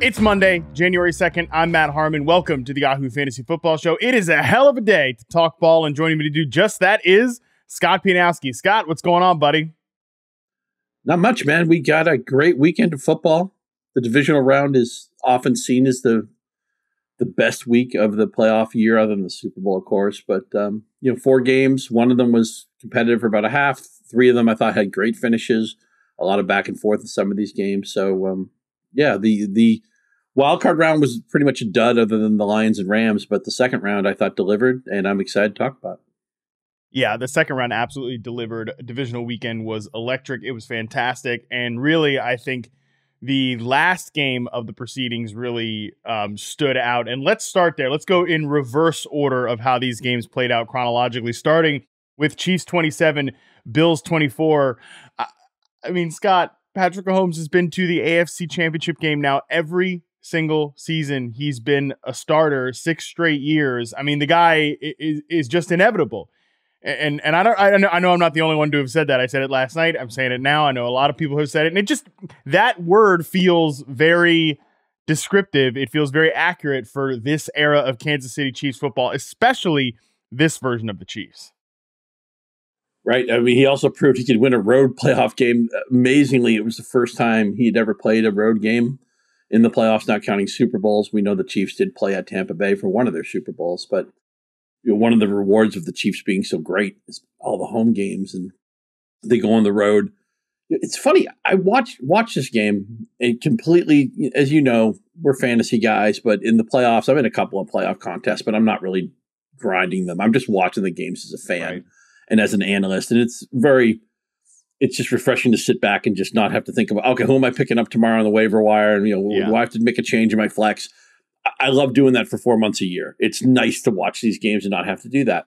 It's Monday, January 2nd. I'm Matt Harmon. Welcome to the Yahoo Fantasy Football Show. It is a hell of a day to talk ball, and joining me to do just that is Scott Pianowski. Scott, what's going on, buddy? Not much, man. We got a great weekend of football. The divisional round is often seen as the best week of the playoff year, other than the Super Bowl, of course. But, 4 games. One of them was competitive for about a half. 3 of them I thought had great finishes. A lot of back and forth in some of these games. So, the wild card round was pretty much a dud other than the Lions and Rams. But the second round I thought delivered, and I'm excited to talk about it. Yeah, the second round absolutely delivered. Divisional weekend was electric. It was fantastic. And really, I think the last game of the proceedings really stood out. And let's start there. Let's go in reverse order of how these games played out chronologically, starting with Chiefs 27, Bills 24. I mean, Scott, Patrick Mahomes has been to the AFC Championship game now every single season. He's been a starter 6 straight years. I mean, the guy is just inevitable. And I know I'm not the only one to have said that. I said it last night. I'm saying it now. I know a lot of people have said it. And that word feels very descriptive. It feels very accurate for this era of Kansas City Chiefs football, especially this version of the Chiefs. Right. I mean, he also proved he could win a road playoff game. Amazingly, it was the first time he'd ever played a road game in the playoffs, not counting Super Bowls. We know the Chiefs did play at Tampa Bay for one of their Super Bowls, but one of the rewards of the Chiefs being so great is all the home games, and they go on the road. It's funny. I watched this game and completely, as you know, we're fantasy guys, but in the playoffs, I'm in a couple of playoff contests, but I'm not really grinding them. I'm just watching the games as a fan. Right. And as an analyst, and it's just refreshing to sit back and just not have to think about, okay, who am I picking up tomorrow on the waiver wire? And, do I have to make a change in my flex? I love doing that for 4 months a year. It's nice to watch these games and not have to do that.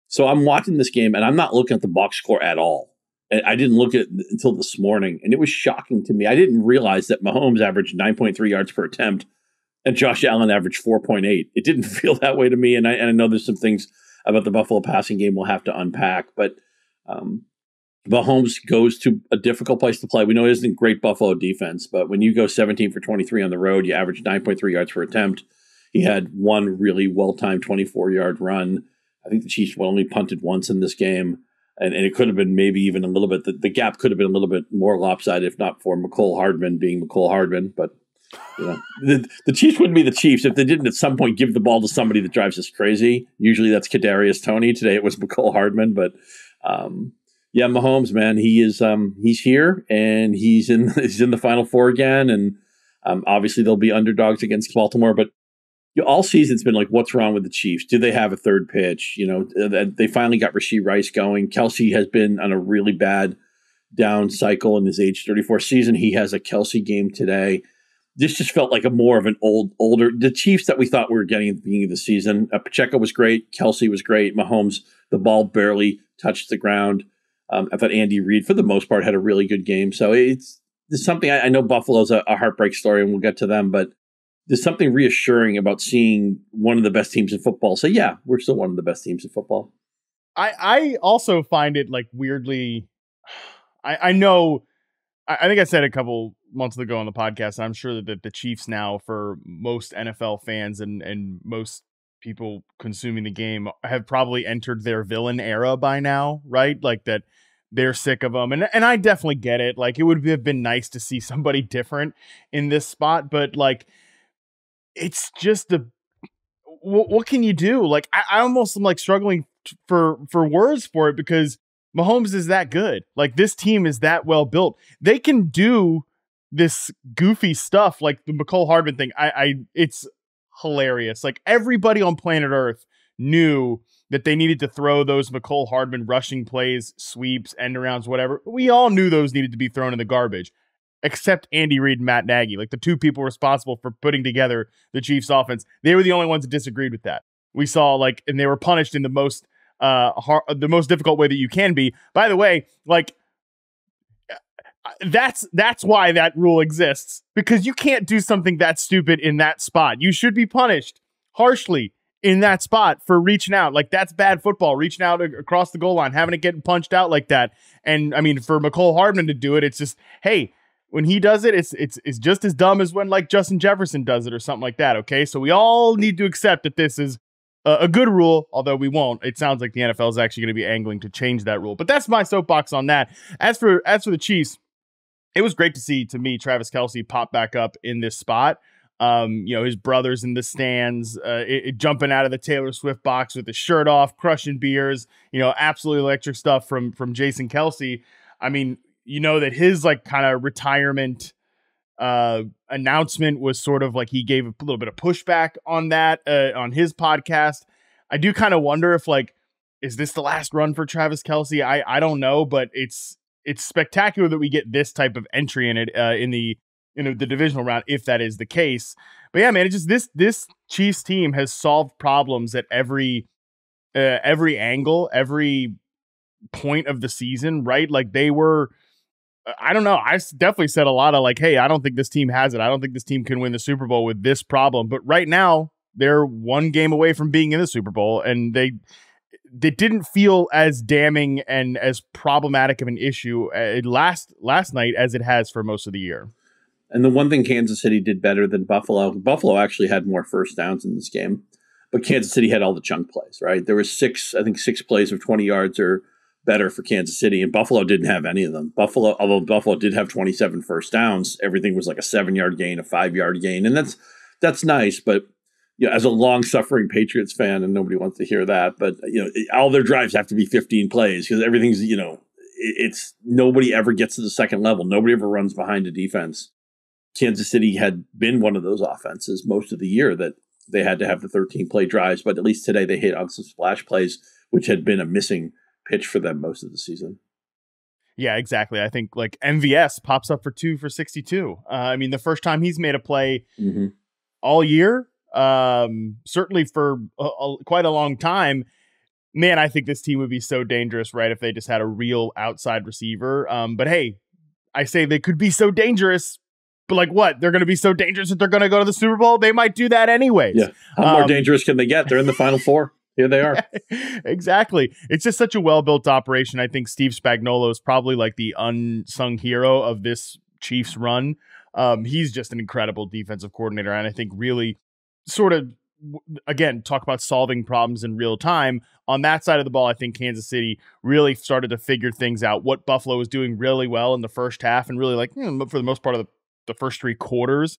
So I'm watching this game and I'm not looking at the box score at all. And I didn't look at it until this morning, and it was shocking to me. I didn't realize that Mahomes averaged 9.3 yards per attempt and Josh Allen averaged 4.8. It didn't feel that way to me. And I know there's some things about the Buffalo passing game we'll have to unpack, but Mahomes goes to a difficult place to play. We know it isn't great Buffalo defense, but when you go 17 for 23 on the road, you average 9.3 yards per attempt. He had one really well-timed 24-yard run. I think the Chiefs only punted once in this game, and it could have been maybe even a little bit. The gap could have been a little bit more lopsided if not for Mecole Hardman being Mecole Hardman, but the Chiefs wouldn't be the Chiefs if they didn't at some point give the ball to somebody that drives us crazy. Usually that's Kadarius Toney. Today it was Mecole Hardman, but Mahomes, man, he's here and he's in the Final Four again, and obviously they'll be underdogs against Baltimore. But all season's been like, what's wrong with the Chiefs? Do they have a third pitch? They finally got Rashee Rice going. Kelce has been on a really bad down cycle in his age 34 season. He has a Kelce game today. This just felt like a more of an older, the Chiefs that we thought we were getting at the beginning of the season. Pacheco was great. Kelce was great. Mahomes, the ball barely touched the ground. I thought Andy Reid, for the most part, had a really good game. So there's something, I know Buffalo's a heartbreak story, and we'll get to them, but there's something reassuring about seeing one of the best teams in football. So, yeah, we're still one of the best teams in football. I also find it like weirdly, I know, I think I said a couple months ago on the podcast, I'm sure that the Chiefs now, for most NFL fans and most people consuming the game, have probably entered their villain era by now, right? Like that they're sick of them. And I definitely get it. Like it would have been nice to see somebody different in this spot, but like, it's just what can you do? Like I almost am like struggling for words for it, because Mahomes is that good. Like this team is that well built. They can do this goofy stuff like the Mecole Hardman thing. It's hilarious. Like everybody on planet Earth knew that they needed to throw those Mecole Hardman rushing plays, sweeps, end arounds, whatever. We all knew those needed to be thrown in the garbage, except Andy Reid and Matt Nagy, like the two people responsible for putting together the Chiefs offense. They were the only ones that disagreed with that. We saw and they were punished in the most difficult way that you can be. By the way, like that's why that rule exists, because you can't do something that stupid in that spot. You should be punished harshly in that spot for reaching out. Like that's bad football, reaching out across the goal line, having it getting punched out like that. And I mean, for Mecole Hardman to do it, it's just, hey, when he does it, it's just as dumb as when like Justin Jefferson does it or something like that. Okay, so we all need to accept that this is a good rule, although we won't. It sounds like the NFL is actually going to be angling to change that rule. But that's my soapbox on that. As for the Chiefs, it was great to see, to me, Travis Kelce pop back up in this spot. His brothers in the stands, jumping out of the Taylor Swift box with his shirt off, crushing beers, absolutely electric stuff from Jason Kelce. I mean, that his like kind of retirement announcement was sort of like he gave a little bit of pushback on that on his podcast. I do kind of wonder if like, is this the last run for Travis Kelce? I don't know, but it's spectacular that we get this type of entry in it in the divisional round, if that is the case. But yeah, man, it's just this Chiefs team has solved problems at every angle, every point of the season, right? Like they were, I don't know. I definitely said a lot of like, hey, I don't think this team has it. I don't think this team can win the Super Bowl with this problem. But right now, they're one game away from being in the Super Bowl, and they didn't feel as damning and as problematic of an issue last night as it has for most of the year. And the one thing Kansas City did better than Buffalo actually had more first downs in this game, but Kansas City had all the chunk plays, right? There was six plays of 20 yards or better for Kansas City, and Buffalo didn't have any of them. Although Buffalo did have 27 first downs, everything was like a 7-yard gain, a 5-yard gain, and that's nice. But as a long-suffering Patriots fan, and nobody wants to hear that, but all their drives have to be 15 plays because everything's it's nobody ever gets to the second level. Nobody ever runs behind a defense. Kansas City had been one of those offenses most of the year that they had to have the 13-play drives, but at least today they hit on some splash plays, which had been a missing pitch for them most of the season. Yeah, exactly. I think like MVS pops up for 2 for 62. I mean, the first time he's made a play all year, certainly for quite a long time. Man, I think this team would be so dangerous, right, if they just had a real outside receiver. But hey, I say they could be so dangerous, but like what? They're going to be so dangerous that they're going to go to the Super Bowl? They might do that anyways. Yeah. How more dangerous can they get? They're in the Final Four. Here they are. Exactly. It's just such a well-built operation. I think Steve Spagnuolo is probably like the unsung hero of this Chiefs run. He's just an incredible defensive coordinator. And I think really sort of, again, talk about solving problems in real time. On that side of the ball, I think Kansas City really started to figure things out. What Buffalo was doing really well in the first half and really like for the most part of the first 3 quarters,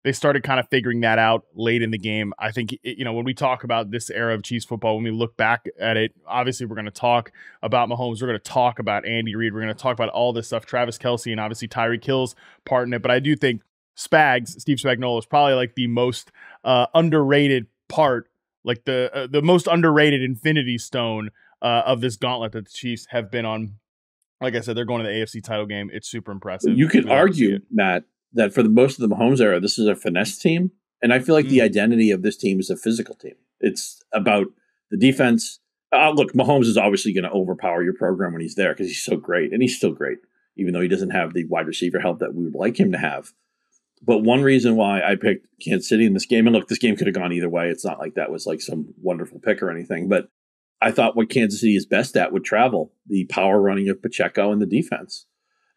they started kind of figuring that out late in the game. I think, when we talk about this era of Chiefs football, when we look back at it, obviously we're going to talk about Mahomes. We're going to talk about Andy Reid. We're going to talk about all this stuff, Travis Kelce, and obviously Tyreek Hill's part in it. But I do think Steve Spagnuolo is probably like the most underrated part, like the most underrated infinity stone of this gauntlet that the Chiefs have been on. Like I said, they're going to the AFC title game. It's super impressive. You could argue, Matt, that for the most of the Mahomes era, this is a finesse team. And I feel like the identity of this team is a physical team. It's about the defense. Look, Mahomes is obviously going to overpower your program when he's there because he's so great. And he's still great, even though he doesn't have the wide receiver help that we would like him to have. But one reason why I picked Kansas City in this game, and look, this game could have gone either way. It's not like that was like some wonderful pick or anything. But I thought what Kansas City is best at would travel, the power running of Pacheco and the defense.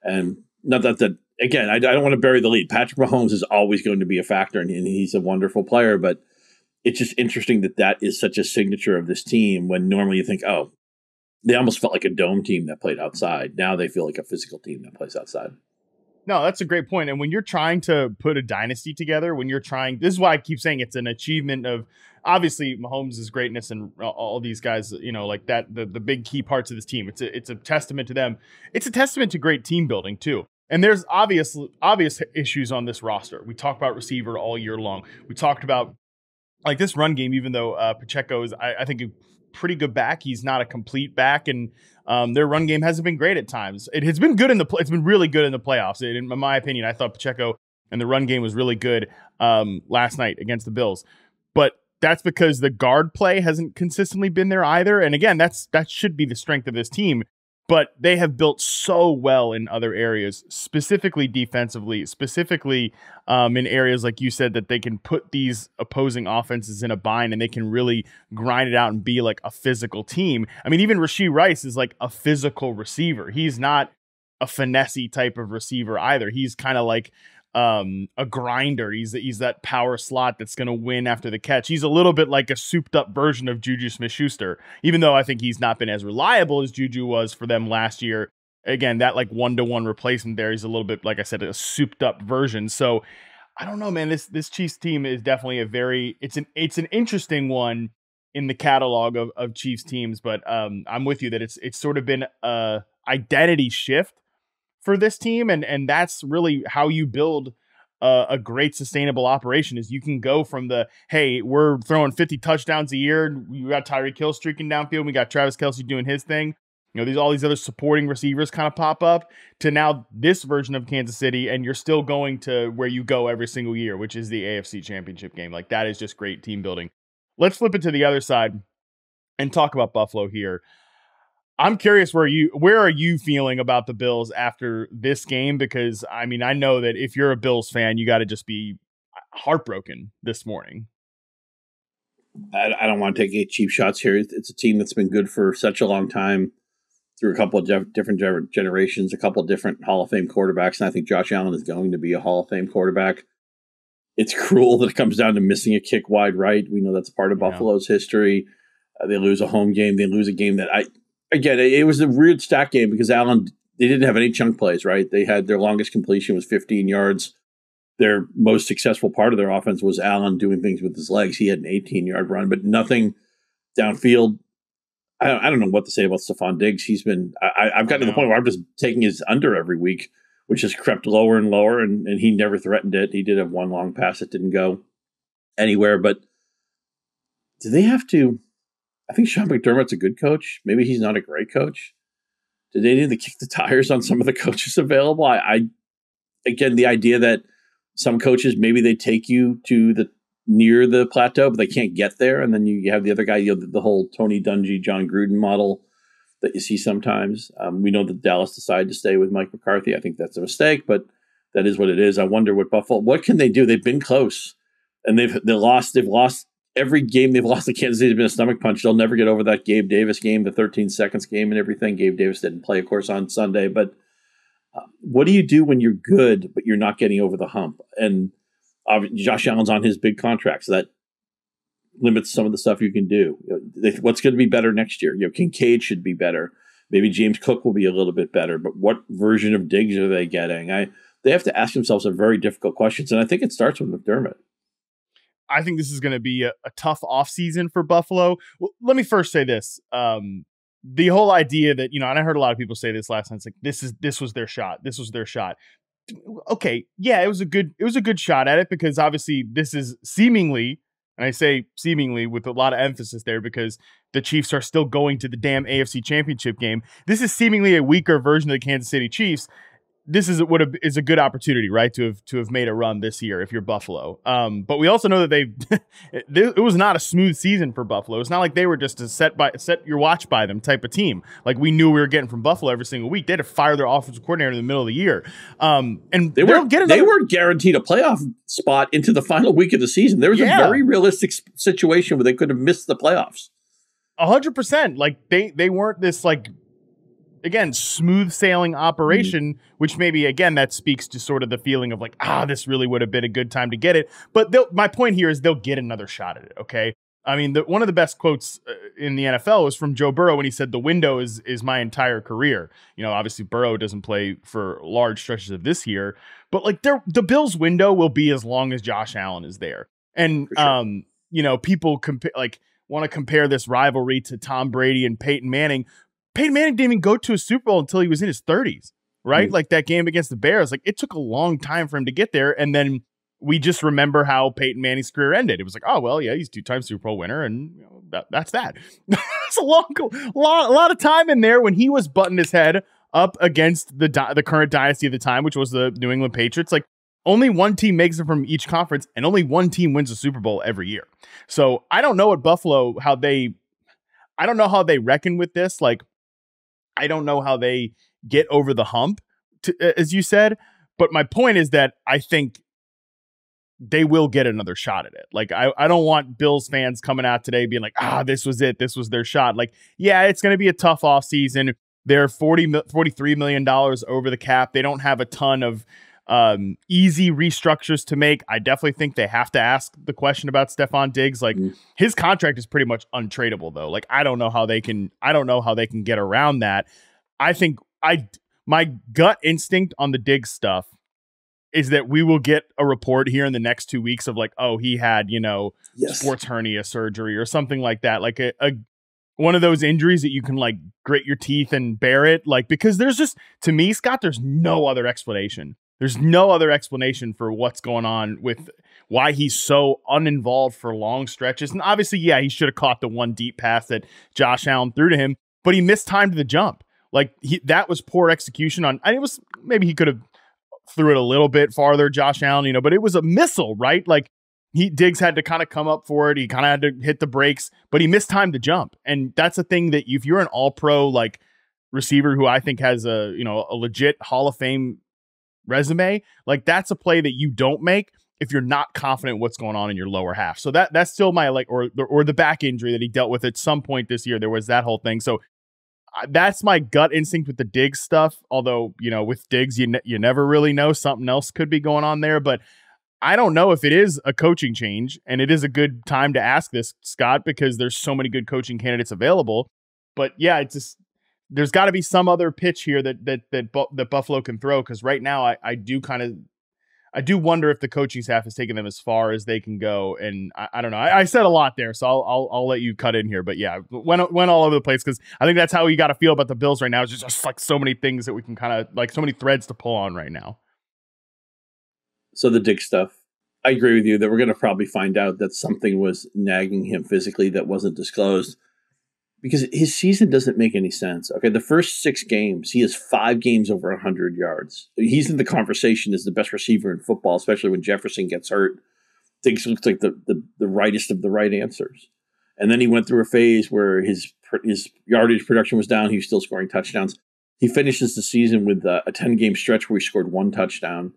And not that again, I don't want to bury the lead. Patrick Mahomes is always going to be a factor, and he's a wonderful player. But it's just interesting that is such a signature of this team when normally you think, oh, they almost felt like a dome team that played outside. Now they feel like a physical team that plays outside. No, that's a great point. And when you're trying to put a dynasty together, this is why I keep saying it's an achievement of obviously Mahomes' greatness and all these guys, like that, the big key parts of this team. It's a testament to them. It's a testament to great team building too. And there's obvious issues on this roster. We talked about receiver all year long. We talked about like this run game, even though Pacheco is, I think, a pretty good back. He's not a complete back, and their run game hasn't been great at times. It has been good it's been really good in the playoffs. In my opinion, I thought Pacheco and the run game was really good last night against the Bills. But that's because the guard play hasn't consistently been there either. And again, that should be the strength of this team. But they have built so well in other areas, specifically defensively, specifically in areas like you said, that they can put these opposing offenses in a bind and they can really grind it out and be like a physical team. I mean, even Rashee Rice is like a physical receiver. He's not a finessey type of receiver either. He's kind of like a grinder. He's that power slot that's going to win after the catch. He's a little bit like a souped up version of Juju Smith-Schuster, even though I think he's not been as reliable as Juju was for them last year. Again, that like 1-to-1 replacement there, he's a little bit, like I said, a souped up version. So I don't know, man. This Chiefs team is definitely it's an interesting one in the catalog of Chiefs teams, but I'm with you that it's sort of been a identity shift for this team, and that's really how you build a great sustainable operation. Is you can go from the, hey, we're throwing 50 touchdowns a year, we got Tyreek Hill streaking downfield, we got Travis Kelce doing his thing, all these other supporting receivers kind of pop up, to now this version of Kansas City, and you're still going to where you go every single year, which is the AFC Championship game. Like, that is just great team building. Let's flip it to the other side and talk about Buffalo here. I'm curious where are you feeling about the Bills after this game? Because I mean, I know that if you're a Bills fan, you got to just be heartbroken this morning. I don't want to take any cheap shots here. It's a team that's been good for such a long time, through a couple of different generations, a couple of different Hall of Fame quarterbacks, and I think Josh Allen is going to be a Hall of Fame quarterback. It's cruel that it comes down to missing a kick wide right. We know that's part of Buffalo's history. They lose a home game. They lose a game that again, it was a weird stat game because Allen, they didn't have any chunk plays, right? They had their longest completion was 15 yards. Their most successful part of their offense was Allen doing things with his legs. He had an 18-yard run, but nothing downfield. I don't know what to say about Stephon Diggs. He's been, I've gotten to the point where I'm just taking his under every week, which has crept lower and lower, and he never threatened it. He did have one long pass that didn't go anywhere, but do they have to? I think Sean McDermott's a good coach. Maybe he's not a great coach. Do they need to kick the tires on some of the coaches available? Again, the idea that some coaches, maybe they take you to near the plateau, but they can't get there. And then you have the other guy, the whole Tony Dungy, John Gruden model that you see sometimes. We know that Dallas decided to stay with Mike McCarthy. I think that's a mistake, but that is what it is. I wonder what can they do? They've been close, and they've lost every game they've lost to Kansas City has been a stomach punch. They'll never get over that Gabe Davis game, the 13 seconds game and everything. Gabe Davis didn't play, of course, on Sunday. But what do you do when you're good, but you're not getting over the hump? And Josh Allen's on his big contract, so that limits some of the stuff you can do. What's going to be better next year? Kincaid should be better. Maybe James Cook will be a little bit better. But what version of Diggs are they getting? They have to ask themselves some very difficult questions, and I think it starts with McDermott. I think this is going to be a tough offseason for Buffalo. Well, let me first say this. The whole idea that, and I heard a lot of people say this last night, it's like, this was their shot. This was their shot. Okay. Yeah, it was a good shot at it, because obviously this is seemingly, and I say seemingly with a lot of emphasis there because the Chiefs are still going to the damn AFC Championship game. This is seemingly a weaker version of the Kansas City Chiefs. This is a good opportunity, right, to have made a run this year if you're Buffalo. But we also know that it was not a smooth season for Buffalo. It's not like they were just a set your watch by them type of team. Like we knew we were getting from Buffalo every single week. They had to fire their offensive coordinator in the middle of the year, and they weren't guaranteed a playoff spot into the final week of the season. There was a very realistic situation where they could have missed the playoffs. 100%. Like they weren't this like, again, smooth sailing operation, which maybe, again, that speaks to sort of the feeling of like, this really would have been a good time to get it. But my point here is they'll get another shot at it, okay? I mean, one of the best quotes in the NFL was from Joe Burrow when he said, "The window is my entire career." Obviously Burrow doesn't play for large stretches of this year, but like the Bills' window will be as long as Josh Allen is there. And, sure. People want to compare this rivalry to Tom Brady and Peyton Manning. Peyton Manning didn't even go to a Super Bowl until he was in his 30s, right? Mm-hmm. Like that game against the Bears, like it took a long time for him to get there. And then we just remember how Peyton Manning's career ended. It was like, oh, well, yeah, he's 2-time Super Bowl winner. And that's that. It's a lot of time in there when he was butting his head up against the current dynasty of the time, which was the New England Patriots. Like only one team makes it from each conference and only one team wins a Super Bowl every year. So I don't know what Buffalo, I don't know how they reckon with this. Like, I don't know how they get over the hump, as you said. But my point is that I think they will get another shot at it. Like, I don't want Bills fans coming out today being like, this was it. This was their shot. Like, yeah, it's going to be a tough offseason. They're $43 million over the cap. They don't have a ton of easy restructures to make. I definitely think they have to ask the question about Stephon Diggs. Like his contract is pretty much untradeable though. Like I don't know how they can get around that. I think my gut instinct on the Diggs stuff is that we will get a report here in the next 2 weeks of like, oh, he had, sports hernia surgery or something like that. Like a one of those injuries that you can like grit your teeth and bear it. Like, because there's just, to me, Scott, there's no other explanation. There's no other explanation for what's going on with why he's so uninvolved for long stretches. And obviously, yeah, he should have caught the one deep pass that Josh Allen threw to him, but he mistimed the jump. Like that was poor execution on, and it was, maybe he could have threw it a little bit farther, Josh Allen, but it was a missile, right? Like Diggs had to kind of come up for it. He kind of had to hit the brakes, but he mistimed the jump. And that's a thing that if you're an all-pro like receiver who I think has a legit Hall of Fame resume, like that's a play that you don't make if you're not confident what's going on in your lower half. So that's still my or the back injury that he dealt with at some point this year. There was that whole thing. So that's my gut instinct with the Diggs stuff. Although, with Diggs, you never really know. Something else could be going on there. But I don't know if it is a coaching change. And it is a good time to ask this, Scott, because there's so many good coaching candidates available. But yeah, it's just, there's got to be some other pitch here that Buffalo can throw. Because right now, I do wonder if the coaching staff has taken them as far as they can go. And I don't know. I said a lot there, so I'll let you cut in here. But yeah, went all over the place because I think that's how you got to feel about the Bills right now. It's just like so many things that we can kind of like so many threads to pull on right now. So the Dick stuff, I agree with you that we're going to probably find out that something was nagging him physically that wasn't disclosed. Because his season doesn't make any sense. Okay, the first 6 games, he has 5 games over 100 yards. He's in the conversation as the best receiver in football, especially when Jefferson gets hurt. Diggs looks like the rightest of the right answers. And then he went through a phase where his yardage production was down. He was still scoring touchdowns. He finishes the season with a 10-game stretch where he scored 1 touchdown.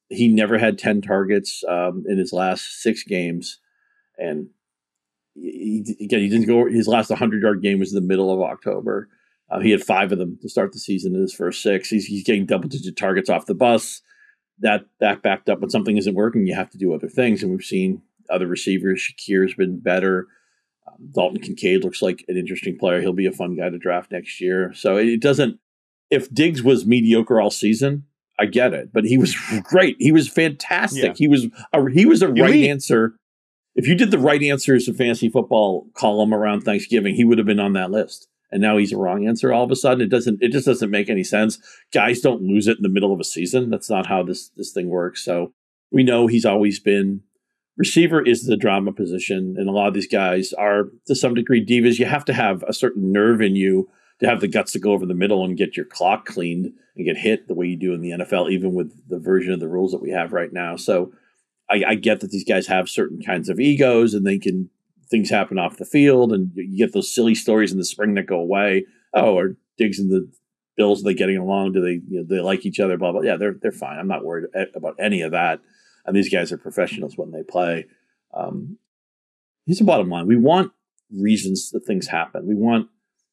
He never had 10 targets in his last 6 games. And he didn't go. His last 100-yard game was in the middle of October. He had 5 of them to start the season in his first 6. He's getting double-digit targets off the bus. That backed up. When something isn't working, you have to do other things. And we've seen other receivers. Shakir's been better. Dalton Kincaid looks like an interesting player. He'll be a fun guy to draft next year. So it doesn't. If Diggs was mediocre all season, I get it. But he was great. He was fantastic. Yeah. He was a right answer. If you did the right answers of fantasy football column around Thanksgiving, he would have been on that list. And now he's a wrong answer all of a sudden. It just doesn't make any sense. Guys don't lose it in the middle of a season. That's not how this thing works. So we know he's always been receiver is the drama position. And a lot of these guys are to some degree divas. You have to have a certain nerve in you to have the guts to go over the middle and get your clock cleaned and get hit the way you do in the NFL, even with the version of the rules that we have right now. So I get that these guys have certain kinds of egos and things happen off the field and you get those silly stories in the spring that go away. Oh, are Diggs and the Bills, are they getting along? Do they like each other? Blah, blah. Yeah, they're fine. I'm not worried about any of that. And these guys are professionals when they play. Here's the bottom line. We want reasons that things happen. We want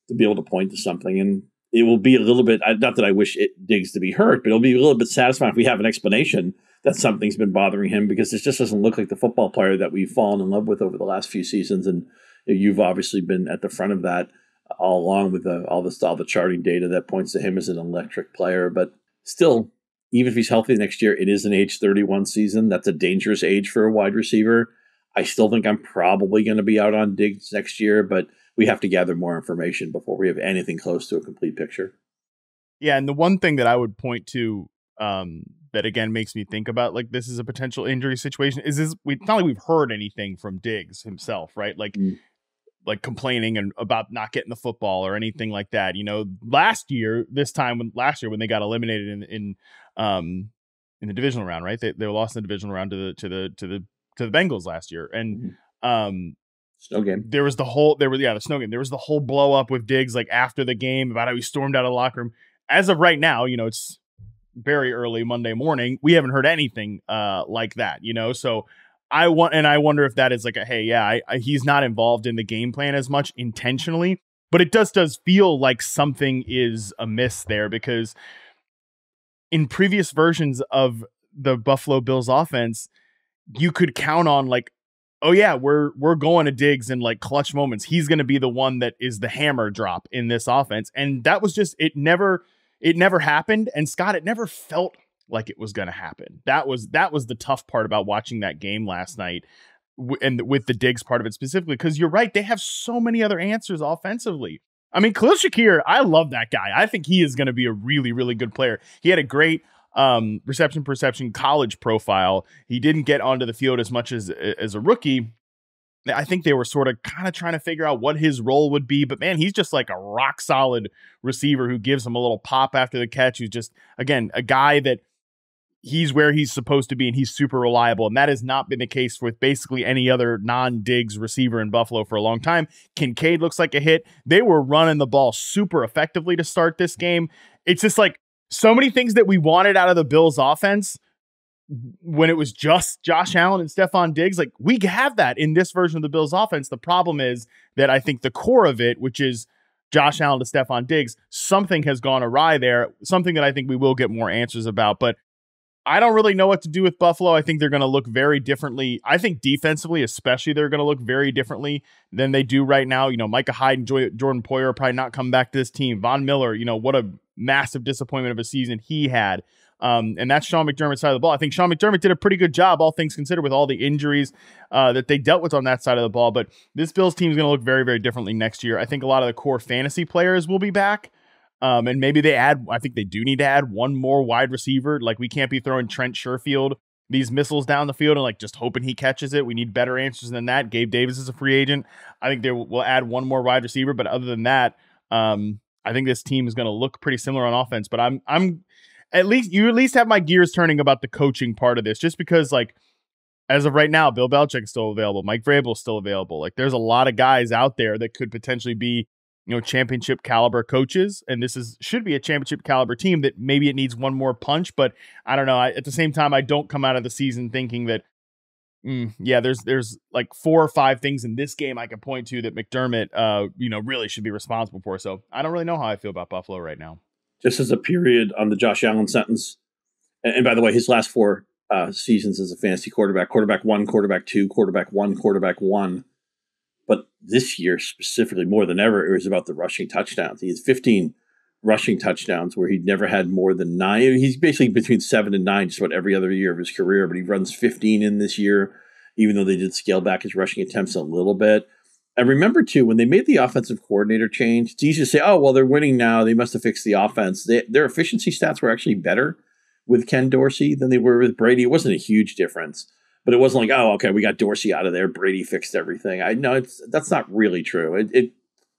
to be able to point to something, and it will be a little bit, not that I wish Diggs to be hurt, but it'll be a little bit satisfying if we have an explanation that something's been bothering him, because it just doesn't look like the football player that we've fallen in love with over the last few seasons. And you've obviously been at the front of that all along with all the charting data that points to him as an electric player. But still, even if he's healthy next year, it is an age 31 season. That's a dangerous age for a wide receiver. I still think I'm probably going to be out on Diggs next year, but we have to gather more information before we have anything close to a complete picture. Yeah, and the one thing that I would point to that again makes me think about like this is a potential injury situation is it's not like we've heard anything from Diggs himself, right? Like like complaining and about not getting the football or anything like that. Last year when they got eliminated in the divisional round, right? They lost in the divisional round to the Bengals last year, and snow game. The snow game. There was the whole blow up with Diggs like after the game about how he stormed out of the locker room. As of right now, it's very early Monday morning. We haven't heard anything like that, So I wonder if that is like he's not involved in the game plan as much intentionally, But it does feel like something is amiss there, because in previous versions of the Buffalo Bills offense, you could count on like, oh yeah, we're going to Diggs in like clutch moments. He's going to be the one that is the hammer drop in this offense. And that was just, it never happened. And Scott, it never felt like it was going to happen. That was the tough part about watching that game last night, and with the Diggs part of it specifically, because you're right, they have so many other answers offensively. I mean, Khalil Shakir, I love that guy. I think he is going to be a really, really good player. He had a great reception perception college profile. He didn't get onto the field as much as a rookie. I think they were sort of kind of trying to figure out what his role would be, but man, he's just like a rock solid receiver who gives him a little pop after the catch. Who's just, again, a guy that he's where he's supposed to be, and he's super reliable. And that has not been the case with basically any other non-Diggs receiver in Buffalo for a long time. Kincaid looks like a hit. They were running the ball super effectively to start this game. It's just like so many things that we wanted out of the Bills offense when it was just Josh Allen and Stephon Diggs. Like, we have that in this version of the Bills offense. The problem is that I think the core of it, which is Josh Allen to Stephon Diggs, something has gone awry there, something that I think we will get more answers about. But I don't really know what to do with Buffalo. I think they're going to look very differently. I think defensively, especially, they're going to look very differently than they do right now. You know, Micah Hyde and Jordan Poyer are probably not coming back to this team. Von Miller, you know, what a massive disappointment of a season he had. And that's Sean McDermott's side of the ball. I think Sean McDermott did a pretty good job, all things considered, with all the injuries that they dealt with on that side of the ball. But this Bills team is going to look very, very differently next year. I think a lot of the core fantasy players will be back. And maybe I think they do need to add one more wide receiver. Like, we can't be throwing Trent Sherfield these missiles down the field and like just hoping he catches it. We need better answers than that. Gabe Davis is a free agent. I think they will add one more wide receiver. But other than that, I think this team is going to look pretty similar on offense. But I'm at least have my gears turning about the coaching part of this, just because, like, as of right now, Bill Belichick is still available. Mike Vrabel is still available. Like, there's a lot of guys out there that could potentially be, you know, championship caliber coaches. And this should be a championship caliber team that maybe it needs one more punch. But I don't know. At the same time, I don't come out of the season thinking that, there's like 4 or 5 things in this game I can point to that McDermott, really should be responsible for. So I don't really know how I feel about Buffalo right now. Just as a period on the Josh Allen sentence. And by the way, his last 4 seasons as a fantasy quarterback 1, quarterback 2, quarterback 1, quarterback 1. But this year, specifically more than ever, it was about the rushing touchdowns. He has 15 rushing touchdowns where he'd never had more than 9. He's basically between 7 and 9 just about every other year of his career, but he runs 15 in this year, even though they did scale back his rushing attempts a little bit. And remember, too, when they made the offensive coordinator change, it's easy to say, oh, well, they're winning now. They must have fixed the offense. Their efficiency stats were actually better with Ken Dorsey than they were with Brady. It wasn't a huge difference. But it wasn't like, oh, okay, we got Dorsey out of there. Brady fixed everything. That's not really true. It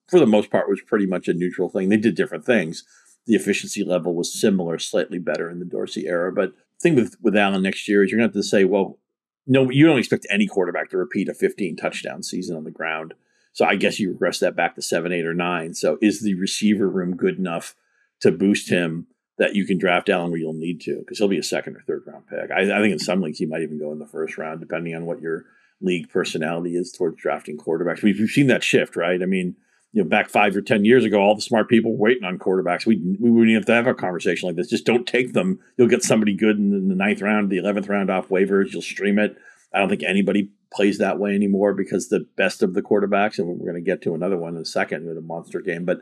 for the most part, was pretty much a neutral thing. They did different things. The efficiency level was similar, slightly better in the Dorsey era. But the thing with Allen next year is you're going to have to say, well, no, you don't expect any quarterback to repeat a 15 touchdown season on the ground. So I guess you regress that back to 7, 8, or 9. So is the receiver room good enough to boost him that you can draft Allen where you'll need to? Because he'll be a 2nd or 3rd round pick. I think in some leagues he might even go in the 1st round, depending on what your league personality is towards drafting quarterbacks. We've seen that shift, right? I mean, back 5 or 10 years ago, all the smart people were waiting on quarterbacks. We wouldn't have to have a conversation like this. Just don't take them. You'll get somebody good in the 9th round, the 11th round off waivers. You'll stream it. I don't think anybody plays that way anymore, because the best of the quarterbacks, and we're going to get to another one in a second with a monster game, but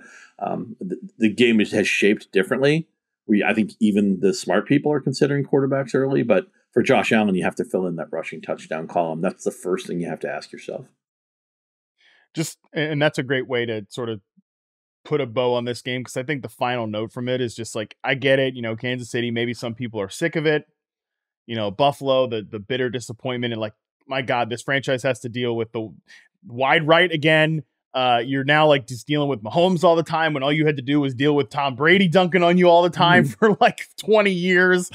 the game has shaped differently. I think even the smart people are considering quarterbacks early, but for Josh Allen, you have to fill in that rushing touchdown column. That's the first thing you have to ask yourself. And that's a great way to sort of put a bow on this game, because I think the final note from it is just like, I get it, Kansas City, maybe some people are sick of it. Buffalo, the bitter disappointment, and like, my God, this franchise has to deal with the wide right again. You're now like just dealing with Mahomes all the time, when all you had to do was deal with Tom Brady dunking on you all the time for like 20 years.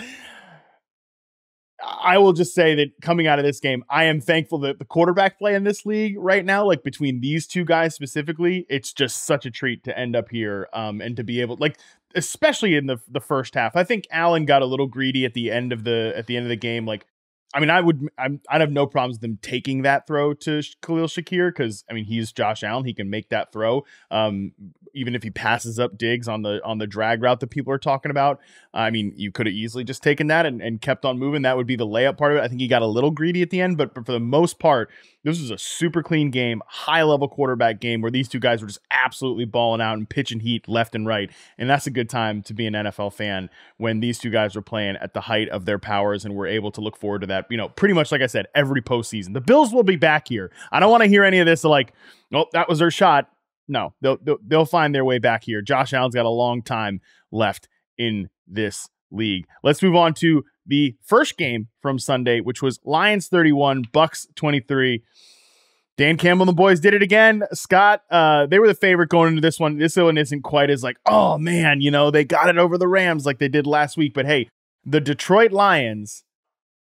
I will just say that coming out of this game, I am thankful that the quarterback play in this league right now, like between these two guys specifically, it's just such a treat to end up here and to be able, like, especially in the first half. I think Allen got a little greedy at the end of the game. Like, I mean, I'd have no problems with them taking that throw to Khalil Shakir because I mean he's Josh Allen, he can make that throw. Even if he passes up Diggs on the drag route that people are talking about, I mean you could have easily just taken that and kept on moving. That would be the layup part of it. I think he got a little greedy at the end, but for the most part, this was a super clean game, high level quarterback game where these two guys were just absolutely balling out and pitching heat left and right, and that's a good time to be an NFL fan when these two guys were playing at the height of their powers and we're able to look forward to that, pretty much like I said, every postseason. The Bills will be back here. I don't want to hear any of this like, oh, that was their shot. No, they'll find their way back here. Josh Allen's got a long time left in this league. Let's move on to the first game from Sunday, which was Lions 31, Bucks 23. Dan Campbell and the boys did it again. Scott, they were the favorite going into this one. This one isn't quite as like, oh man, they got it over the Rams like they did last week. But hey, the Detroit Lions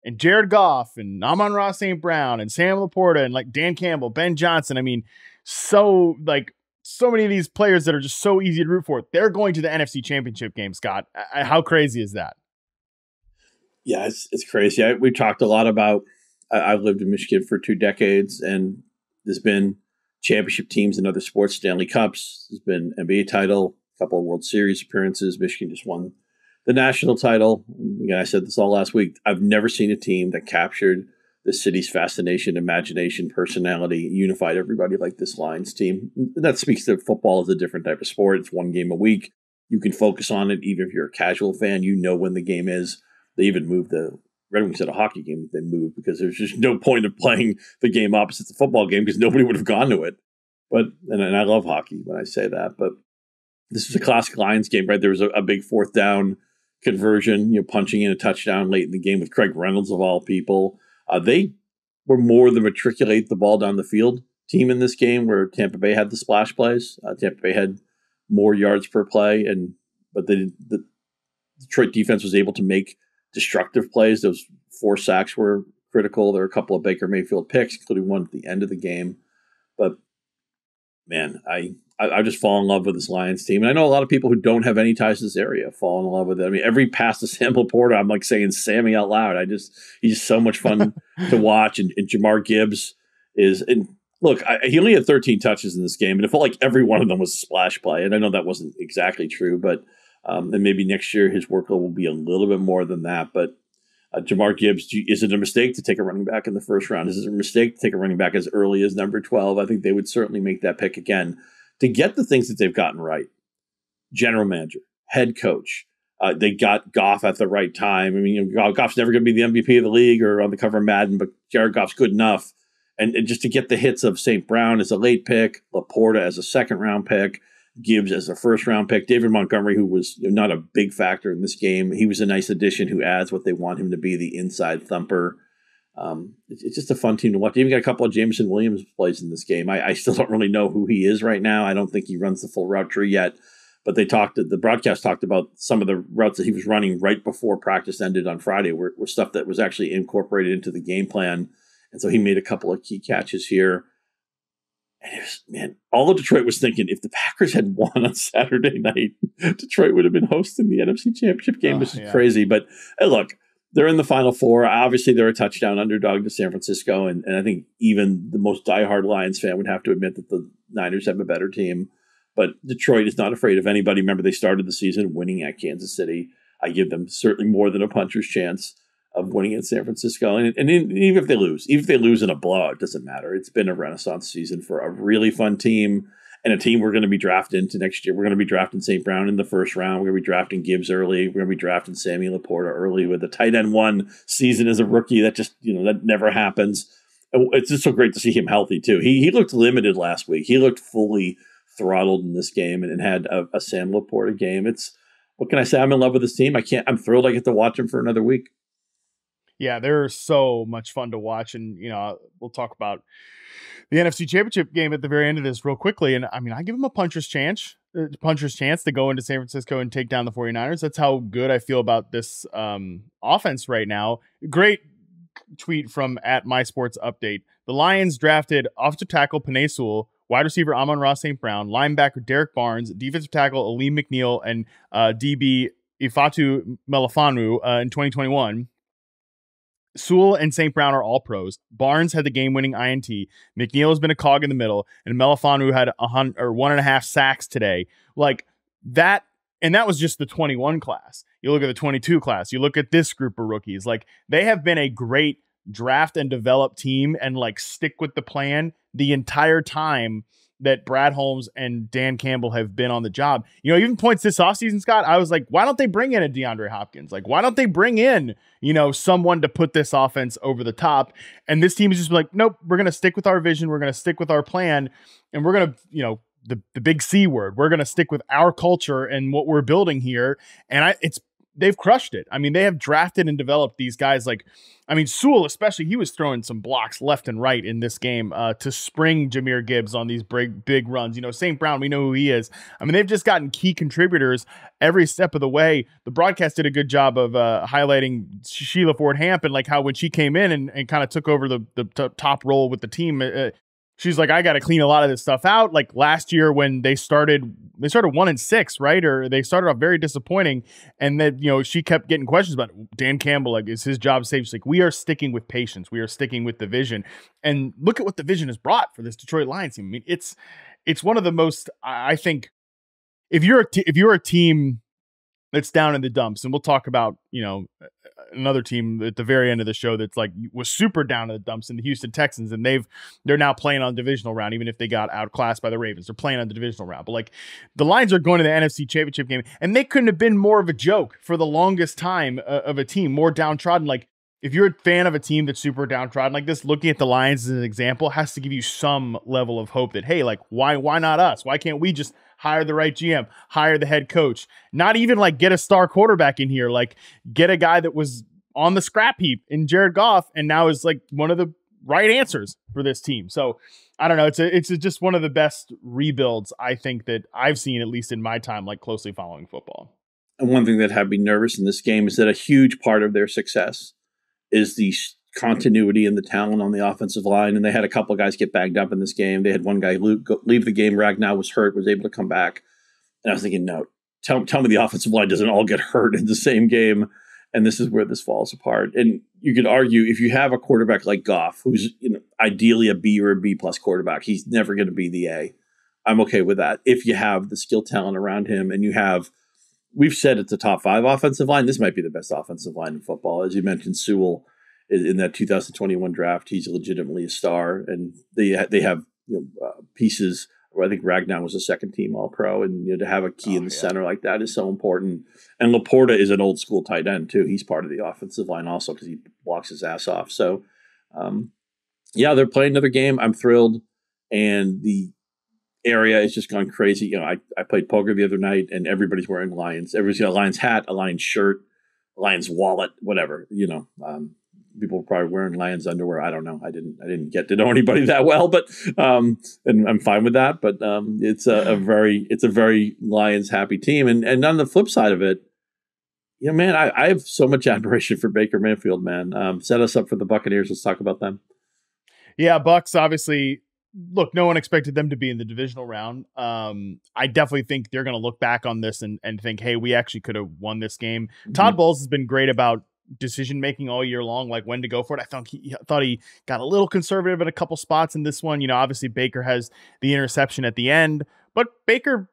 and Jared Goff and Amon-Ra St. Brown and Sam Laporta and like Dan Campbell, Ben Johnson. I mean, so many of these players that are just so easy to root for. They're going to the NFC Championship game, Scott. How crazy is that? Yeah, it's crazy. We've talked a lot about, I've lived in Michigan for 2 decades, and there's been championship teams in other sports, Stanley Cups. There's been NBA title, a couple of World Series appearances. Michigan just won the national title. Again, I said this all last week. I've never seen a team that captured the city's fascination, imagination, personality, unified everybody like this Lions team. That speaks to football as a different type of sport. It's one game a week. You can focus on it. Even if you're a casual fan, you know when the game is. They even moved the Red Wings at a hockey game. They moved because there's just no point of playing the game opposite the football game because nobody would have gone to it. And I love hockey when I say that, but this was a classic Lions game, right? There was a big 4th down conversion, punching in a touchdown late in the game with Craig Reynolds of all people. They were more the matriculate the ball down the field team in this game, where Tampa Bay had the splash plays. Tampa Bay had more yards per play, but the Detroit defense was able to make destructive plays. Those 4 sacks were critical. There were a couple of Baker Mayfield picks, including one at the end of the game. But man, I just fall in love with this Lions team. And I know a lot of people who don't have any ties to this area fall in love with it. I mean, every pass to Sam Laporta, I'm like saying Sammy out loud. He's so much fun to watch. And Jamar Gibbs he only had 13 touches in this game, and it felt like every one of them was a splash play. And I know that wasn't exactly true, but and maybe next year his workload will be a little bit more than that. But Jamar Gibbs, is it a mistake to take a running back in the first round? Is it a mistake to take a running back as early as number 12? I think they would certainly make that pick again to get the things that they've gotten right. General manager, head coach. They got Goff at the right time. I mean, Goff's never going to be the MVP of the league or on the cover of Madden, but Jared Goff's good enough. And just to get the hits of St. Brown as a late pick, Laporta as a second-round pick, Gibbs as a first-round pick, David Montgomery, who was not a big factor in this game. He was a nice addition who adds what they want him to be, the inside thumper. It's just a fun team to watch. They even got a couple of Jameson Williams plays in this game. I still don't really know who he is right now. I don't think he runs the full route tree yet. But the broadcast talked about some of the routes that he was running right before practice ended on Friday were stuff that was actually incorporated into the game plan. And so he made a couple of key catches here. And all of Detroit was thinking, if the Packers had won on Saturday night, Detroit would have been hosting the NFC Championship game, which is crazy. But hey, look, they're in the Final Four. Obviously, they're a touchdown underdog to San Francisco. And I think even the most diehard Lions fan would have to admit that the Niners have a better team. But Detroit is not afraid of anybody. Remember, they started the season winning at Kansas City. I give them certainly more than a puncher's chance of winning at San Francisco. And even if they lose in a blowout, it doesn't matter. It's been a renaissance season for a really fun team and a team we're going to be drafting into next year. We're going to be drafting St. Brown in the first round. We're going to be drafting Gibbs early. We're going to be drafting Sammy Laporta early with the tight end 1 season as a rookie. That just, that never happens. It's just so great to see him healthy too. He looked limited last week. He looked fully throttled in this game and had a Sam Laporta game. What can I say? I'm in love with this team. I'm thrilled I get to watch him for another week. Yeah, they're so much fun to watch. And, we'll talk about the NFC Championship game at the very end of this real quickly. And I mean, I give them a puncher's chance to go into San Francisco and take down the 49ers. That's how good I feel about this offense right now. Great tweet from @MySportsUpdate. The Lions drafted offensive tackle Penei Sewell, wide receiver Amon-Ra St. Brown, linebacker Derek Barnes, defensive tackle Aleem McNeil, and DB Ifatu Melifanu in 2021. Sewell and St. Brown are all pros. Barnes had the game-winning INT. McNeil has been a cog in the middle, and Melifonu had 1.5 sacks today. Like that, and that was just the 21 class. You look at the 22 class. You look at this group of rookies. Like they have been a great draft and develop team, and like stick with the plan the entire time that Brad Holmes and Dan Campbell have been on the job. You know, even points this offseason, Scott, I was like, why don't they bring in a DeAndre Hopkins? Like, why don't they bring in, someone to put this offense over the top? And this team is just like, nope, we're going to stick with our vision. We're going to stick with our plan. And we're going to, the big C word, we're going to stick with our culture and what we're building here. And they've crushed it. I mean, they have drafted and developed these guys Sewell, especially, he was throwing some blocks left and right in this game to spring Jahmyr Gibbs on these big runs. St. Brown, we know who he is. I mean, they've just gotten key contributors every step of the way. The broadcast did a good job of highlighting Sheila Ford Hamp and like how when she came in and kind of took over the top role with the team, she's like, I got to clean a lot of this stuff out. Like last year when they started 1-6, right? Or they started off very disappointing. And then, she kept getting questions about Dan Campbell. Like, is his job safe? She's like, we are sticking with patience. We are sticking with the vision. And look at what the vision has brought for this Detroit Lions team. I mean, it's one of the most, I think, if you're a team that's down in the dumps, and we'll talk about, another team at the very end of the show that's like was super down in the dumps in the Houston Texans, and they're now playing on divisional round, even if they got outclassed by the Ravens. They're playing on the divisional round. But like the Lions are going to the NFC Championship game, and they couldn't have been more of a joke for the longest time of a team, more downtrodden. Like if you're a fan of a team that's super downtrodden like this, looking at the Lions as an example has to give you some level of hope that, hey, like why not us? Why can't we just hire the right GM, hire the head coach, not even like get a star quarterback in here, like get a guy that was on the scrap heap in Jared Goff and now is like one of the right answers for this team. So I don't know. It's just one of the best rebuilds I think that I've seen, at least in my time, like closely following football. And one thing that had me nervous in this game is that a huge part of their success is the continuity and the talent on the offensive line. And they had a couple of guys get banged up in this game. They had one guy leave the game. Ragnow was hurt, was able to come back. And I was thinking, no, tell me the offensive line doesn't all get hurt in the same game. And this is where this falls apart. And you could argue if you have a quarterback like Goff, who's ideally a B or a B plus quarterback, he's never going to be the A. I'm okay with that. If you have the skill talent around him and we've said it's a top 5 offensive line. This might be the best offensive line in football. As you mentioned, Sewell in that 2021 draft, he's legitimately a star. And they have pieces. I think Ragnow was a second team All-Pro, and to have a key in the center like that is so important. And Laporta is an old school tight end too. He's part of the offensive line also because he blocks his ass off. So, they're playing another game. I'm thrilled, and the area is just gone crazy. I played poker the other night, and everybody's wearing Lions. Everybody's got a Lions hat, a Lions shirt, a Lions wallet, whatever. People were probably wearing Lions underwear. I don't know. I didn't get to know anybody that well, but and I'm fine with that. But it's a very Lions happy team. And on the flip side of it, man, I have so much admiration for Baker Mayfield, man. Set us up for the Buccaneers. Let's talk about them. Yeah, Bucs obviously. Look, no one expected them to be in the divisional round. I definitely think they're going to look back on this and think, hey, we actually could have won this game. Mm-hmm. Todd Bowles has been great about decision making all year long, like when to go for it. I thought he got a little conservative at a couple spots in this one. Obviously Baker has the interception at the end, but Baker,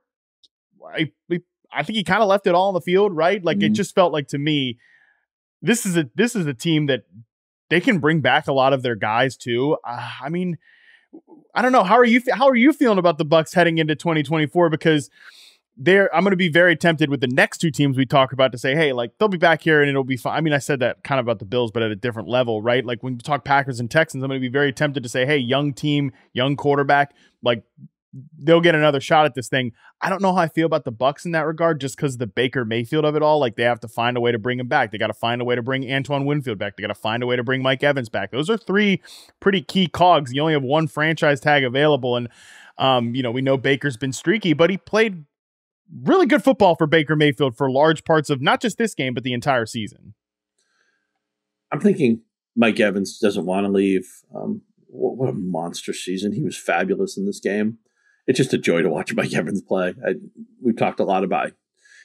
I think he kind of left it all on the field, right? Like It just felt like to me, this is a team that they can bring back a lot of their guys too. I mean, I don't know. How are you feeling about the Bucs heading into 2024? Because I'm going to be very tempted with the next two teams we talk about to say, hey, like they'll be back here and it'll be fine. I mean, I said that kind of about the Bills, but at a different level, right? Like when you talk Packers and Texans, I'm going to be very tempted to say, hey, young team, young quarterback, like they'll get another shot at this thing. I don't know how I feel about the Bucs in that regard, just because the Baker Mayfield of it all. Like they have to find a way to bring him back. They got to find a way to bring Antoine Winfield back. They got to find a way to bring Mike Evans back. Those are 3 pretty key cogs. You only have 1 franchise tag available, and we know Baker's been streaky, but he played really good football for Baker Mayfield for large parts of not just this game, but the entire season. I'm thinking Mike Evans doesn't want to leave. What a monster season. He was fabulous in this game. It's just a joy to watch Mike Evans play. We've talked a lot about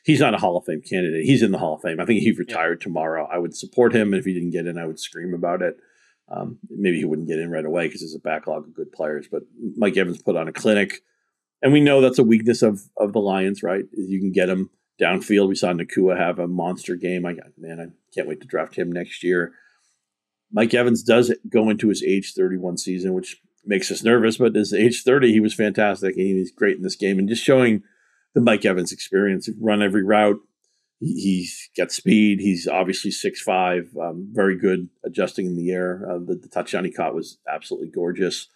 he's not a Hall of Fame candidate. He's in the Hall of Fame. I think he retired tomorrow. I would support him. And if he didn't get in, I would scream about it. Maybe he wouldn't get in right away because there's a backlog of good players. But Mike Evans put on a clinic. And we know that's a weakness of the Lions, right? You can get him downfield. We saw Nakua have a monster game. I can't wait to draft him next year. Mike Evans does go into his age 31 season, which makes us nervous. But at age 30, he was fantastic. And he was great in this game. And just showing the Mike Evans experience, run every route. He's got speed. He's obviously 6'5", very good adjusting in the air. The touchdown he caught was absolutely gorgeous.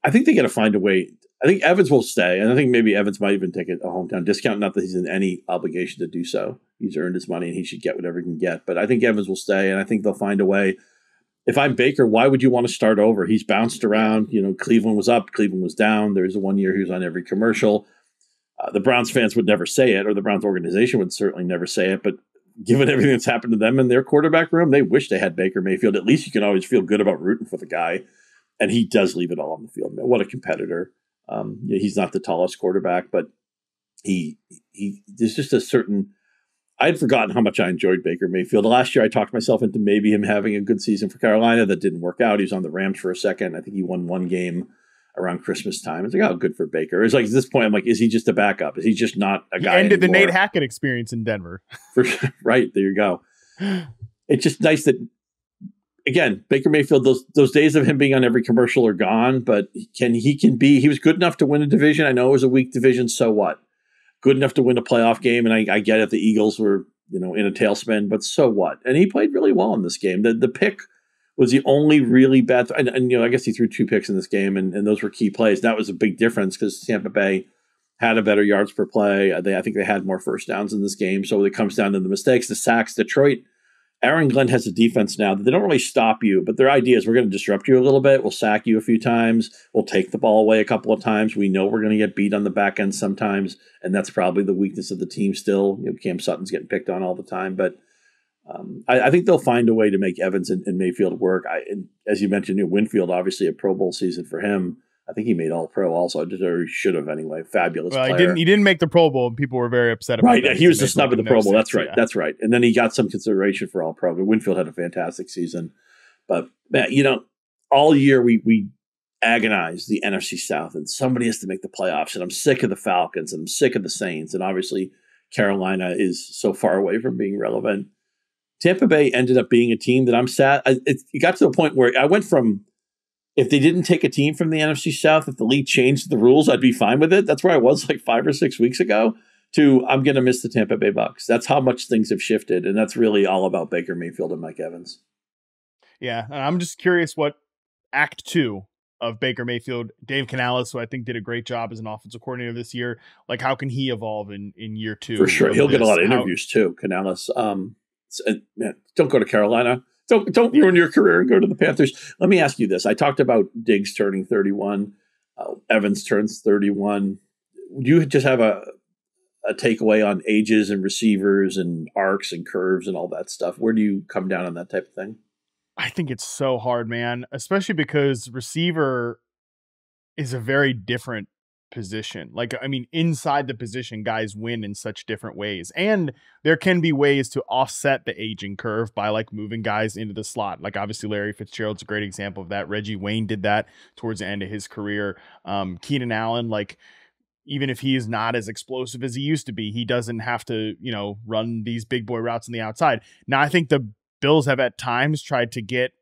I think they got to find a way. I think Evans will stay, and I think maybe Evans might even take a hometown discount. Not that he's in any obligation to do so. He's earned his money, and he should get whatever he can get. But I think Evans will stay, and I think they'll find a way. If I'm Baker, why would you want to start over? He's bounced around. Cleveland was up, Cleveland was down. There was one year he was on every commercial. The Browns fans would never say it, or the Browns organization would certainly never say it. But given everything that's happened to them in their quarterback room, they wish they had Baker Mayfield. At least you can always feel good about rooting for the guy. And he does leave it all on the field. Man, what a competitor. He's not the tallest quarterback, but there's just a certain. I had forgotten how much I enjoyed Baker Mayfield. Last year, I talked myself into maybe him having a good season for Carolina. That didn't work out. He was on the Rams for a second. I think he won one game around Christmas time. It's like, oh, good for Baker. It's like at this point, I'm like, is he just a backup? Is he just not a guy? He ended anymore? the Nate Hackett experience in Denver. For sure. Right. There you go. It's just nice that, again, Baker Mayfield, those days of him being on every commercial are gone, but he was good enough to win a division. I know it was a weak division. So what? Good enough to win a playoff game. And I get it. The Eagles were, in a tailspin, but so what? And he played really well in this game. The pick was the only really bad. And I guess he threw 2 picks in this game, and those were key plays. That was a big difference because Tampa Bay had a better yards per play. I think they had more first downs in this game. So it comes down to the mistakes, the sacks. Detroit, Aaron Glenn has a defense now that they don't really stop you, but their idea is we're going to disrupt you a little bit. We'll sack you a few times. We'll take the ball away a couple of times. We know we're going to get beat on the back end sometimes, and that's probably the weakness of the team still. Cam Sutton's getting picked on all the time, but I think they'll find a way to make Evans and Mayfield work. And as you mentioned, Winfield, obviously a Pro Bowl season for him. I think he made All-Pro also. Or he should have anyway. Fabulous player. He didn't make the Pro Bowl, and people were very upset about that. Right, he was the snub of the Pro Bowl. That's right. Yeah. That's right. And then he got some consideration for All-Pro. But Winfield had a fantastic season. But, man, all year we agonize the NFC South, and somebody has to make the playoffs. And I'm sick of the Falcons, and I'm sick of the Saints. And obviously Carolina is so far away from being relevant. Tampa Bay ended up being a team that I'm sad. It got to the point where I went from, if they didn't take a team from the NFC South, if the league changed the rules, I'd be fine with it. That's where I was like 5 or 6 weeks ago, to I'm going to miss the Tampa Bay Bucks. That's how much things have shifted. And that's really all about Baker Mayfield and Mike Evans. Yeah. I'm just curious what Act 2 of Baker Mayfield, Dave Canales, who I think did a great job as an offensive coordinator this year, like how can he evolve in year 2? For sure. He'll get a lot of interviews too, Canales. Man, don't go to Carolina. Don't ruin your career and go to the Panthers. Let me ask you this. I talked about Diggs turning 31. Evans turns 31. Do you just have a takeaway on ages and receivers and arcs and curves and all that stuff? Where do you come down on that type of thing? I think it's so hard, man, especially because receiver is a very different position. Inside the position, guys win in such different ways. And there can be ways to offset the aging curve by moving guys into the slot. Obviously Larry Fitzgerald's a great example of that. Reggie Wayne did that towards the end of his career. Keenan Allen, even if he is not as explosive as he used to be, he doesn't have to, run these big boy routes on the outside. Now, I think the Bills have at times tried to get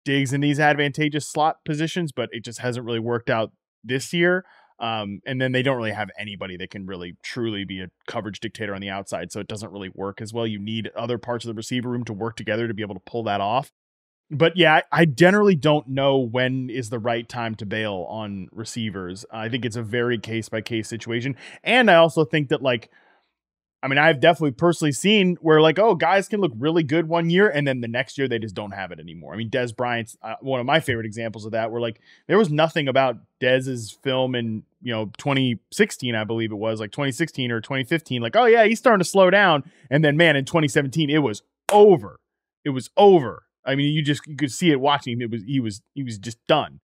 Diggs in these advantageous slot positions, but it just hasn't really worked out this year. And then they don't really have anybody that can really truly be a coverage dictator on the outside. So it doesn't really work as well. You need other parts of the receiver room to work together to be able to pull that off. But yeah, I generally don't know when is the right time to bail on receivers. I think it's a very case by case situation. And I also think that I've definitely personally seen where guys can look really good one year and then the next year they just don't have it anymore. Des Bryant's one of my favorite examples of that, where there was nothing about Dez's film in 2016, I believe it was 2016 or 2015. Oh yeah, he's starting to slow down, and then man, in 2017 it was over. It was over. You could see it watching him. He was just done.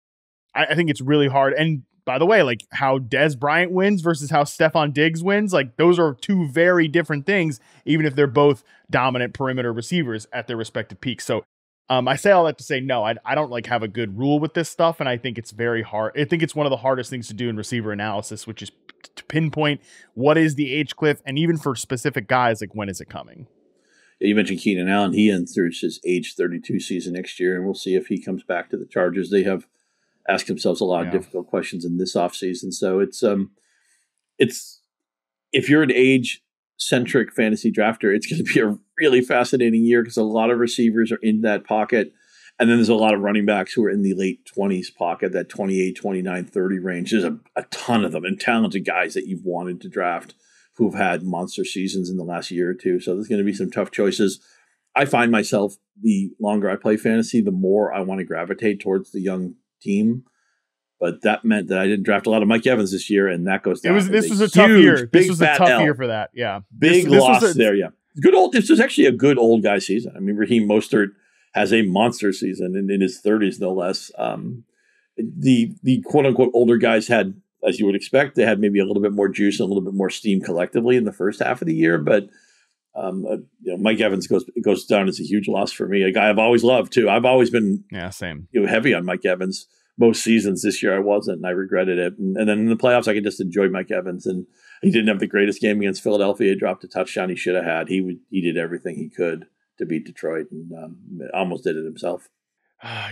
I think it's really hard. And by the way, like how Dez Bryant wins versus how Stephon Diggs wins, like those are two very different things, even if they're both dominant perimeter receivers at their respective peaks. So I say all that to say, no, I don't like have a good rule with this stuff. And I think it's very hard. I think it's one of the hardest things to do in receiver analysis, which is to pinpoint what is the age cliff. And even for specific guys, like when is it coming? Yeah, you mentioned Keenan Allen. He enters his age 32 season next year, and we'll see if he comes back to the Chargers. They have asked themselves a lot of difficult questions in this offseason. So it's if you're an age-centric fantasy drafter, it's going to be a really fascinating year because a lot of receivers are in that pocket. And then there's a lot of running backs who are in the late 20s pocket, that 28, 29, 30 range. There's a ton of them and talented guys that you've wanted to draft who've had monster seasons in the last year or two. So there's going to be some tough choices. I find myself, the longer I play fantasy, the more I want to gravitate towards the young team. But that meant that I didn't draft a lot of Mike Evans this year, and that goes down. This was a tough year. This was a tough year for that. Yeah. Big loss there, yeah. This was actually a good old guy season. I mean, Raheem Mostert has a monster season in his 30s, no less. The quote-unquote older guys had, as you would expect, they had maybe a little bit more juice and a little bit more steam collectively in the first half of the year. But Mike Evans goes down as a huge loss for me. A guy I've always loved too. I've always been same heavy on Mike Evans. Most seasons this year I wasn't, and I regretted it. And then in the playoffs, I could just enjoy Mike Evans. And he didn't have the greatest game against Philadelphia. He dropped a touchdown he should have had. He did everything he could to beat Detroit, and almost did it himself.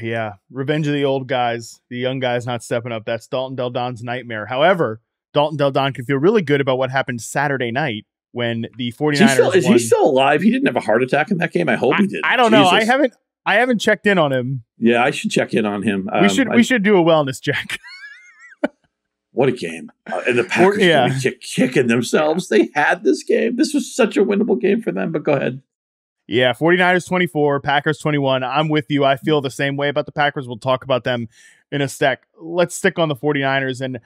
Yeah, revenge of the old guys. The young guys not stepping up. That's Dalton Del Don's nightmare. However, Dalton Del Don can feel really good about what happened Saturday night when the 49ers Is he still alive? He didn't have a heart attack in that game. I hope he did. I don't know. I haven't checked in on him. Yeah, I should check in on him. We should do a wellness check. What a game. And the Packers kicking themselves. They had this game. This was such a winnable game for them, but go ahead. Yeah, 49ers 24, Packers 21. I'm with you. I feel the same way about the Packers. We'll talk about them in a sec. Let's stick on the 49ers. And,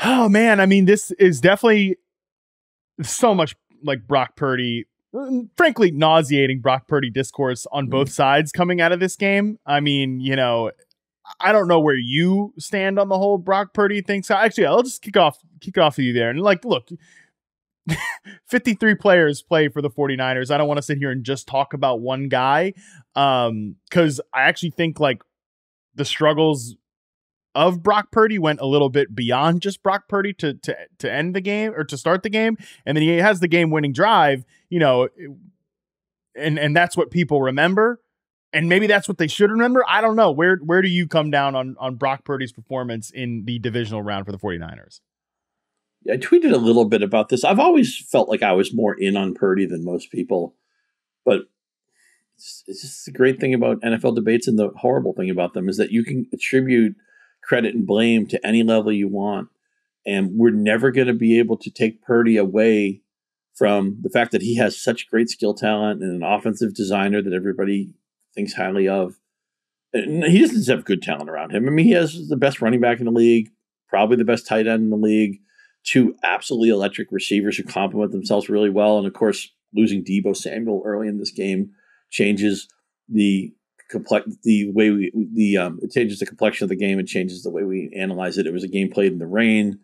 oh, man, I mean, this is definitely so much like Brock Purdy, frankly, nauseating Brock Purdy discourse on both sides coming out of this game. I mean, I don't know where you stand on the whole Brock Purdy thing. So actually, I'll just kick it off with you there. And look, 53 players play for the 49ers. I don't want to sit here and just talk about one guy. Cause I actually think the struggles of Brock Purdy went a little bit beyond just Brock Purdy to end the game or to start the game. And then he has the game winning drive, and that's what people remember. And maybe that's what they should remember. I don't know. Where do you come down on Brock Purdy's performance in the divisional round for the 49ers? I tweeted a little bit about this. I've always felt like I was more in on Purdy than most people, but it's just the great thing about NFL debates, and the horrible thing about them is that you can attribute credit and blame to any level you want. And we're never going to be able to take Purdy away from the fact that he has such great skill talent and an offensive designer that everybody thinks highly of. And he doesn't just have good talent around him. I mean, he has the best running back in the league, probably the best tight end in the league, two absolutely electric receivers who complement themselves really well. And of course, losing Deebo Samuel early in this game changes it changes the complexion of the game. It changes the way we analyze it. It was a game played in the rain.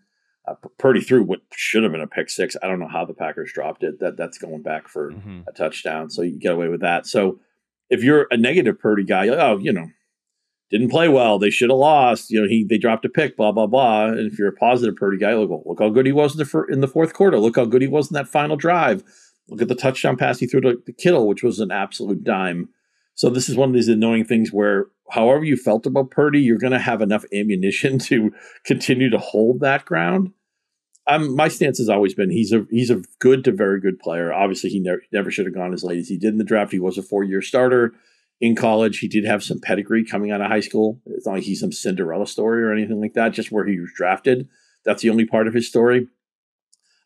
Purdy threw what should have been a pick six. I don't know how the Packers dropped it. That's going back for a touchdown. So you get away with that. So if you're a negative Purdy guy, didn't play well, they should have lost. They dropped a pick, blah, blah, blah. And if you're a positive Purdy guy, look how good he was in the fourth quarter. Look how good he was in that final drive. Look at the touchdown pass he threw to Kittle, which was an absolute dime. So this is one of these annoying things where however you felt about Purdy, you're going to have enough ammunition to continue to hold that ground. My stance has always been he's a good to very good player. Obviously, he never should have gone as late as he did in the draft. He was a 4-year starter. In college, he did have some pedigree coming out of high school. It's not like he's some Cinderella story or anything like that, just where he was drafted. That's the only part of his story.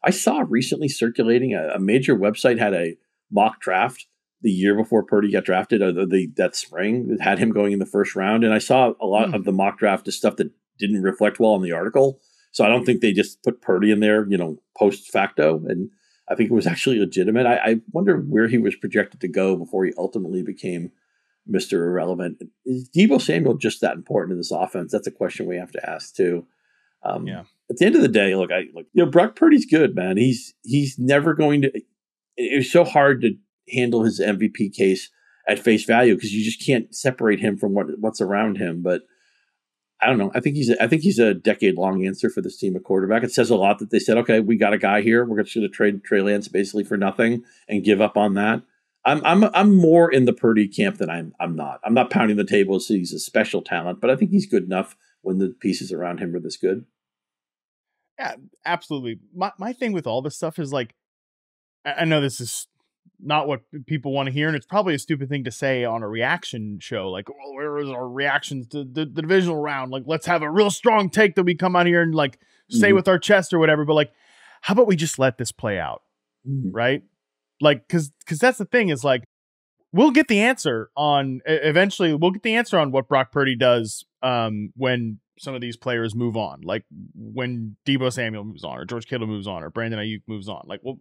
I saw recently circulating a major website had a mock draft the year before Purdy got drafted, that spring. It had him going in the first round. And I saw a lot of the mock draft is stuff that didn't reflect well in the article. So I don't think they just put Purdy in there, post facto. And I think it was actually legitimate. I wonder where he was projected to go before he ultimately became Mr. Irrelevant. Is Deebo Samuel just that important in this offense? That's a question we have to ask too. Yeah. At the end of the day, look, Brock Purdy's good, man. He's never going to. It was so hard to handle his MVP case at face value because you just can't separate him from what's around him. But I don't know. I think he's a decade-long answer for this team at quarterback. It says a lot that they said, okay, we got a guy here. We're just going to trade Trey Lance basically for nothing and give up on that. I'm more in the Purdy camp than I'm not. I'm not pounding the table so he's a special talent, but I think he's good enough when the pieces around him are this good. Yeah, absolutely. My thing with all this stuff is like, I know this is not what people want to hear, and it's probably a stupid thing to say on a reaction show. Like, well, where is our reactions to the divisional round? Like, let's have a real strong take that we come out here and like say with our chest or whatever. But like, how about we just let this play out, right? Like, because that's the thing is like, we'll get the answer on eventually. We'll get the answer on what Brock Purdy does when some of these players move on, like when Deebo Samuel moves on or George Kittle moves on or Brandon Ayuk moves on. Like, well,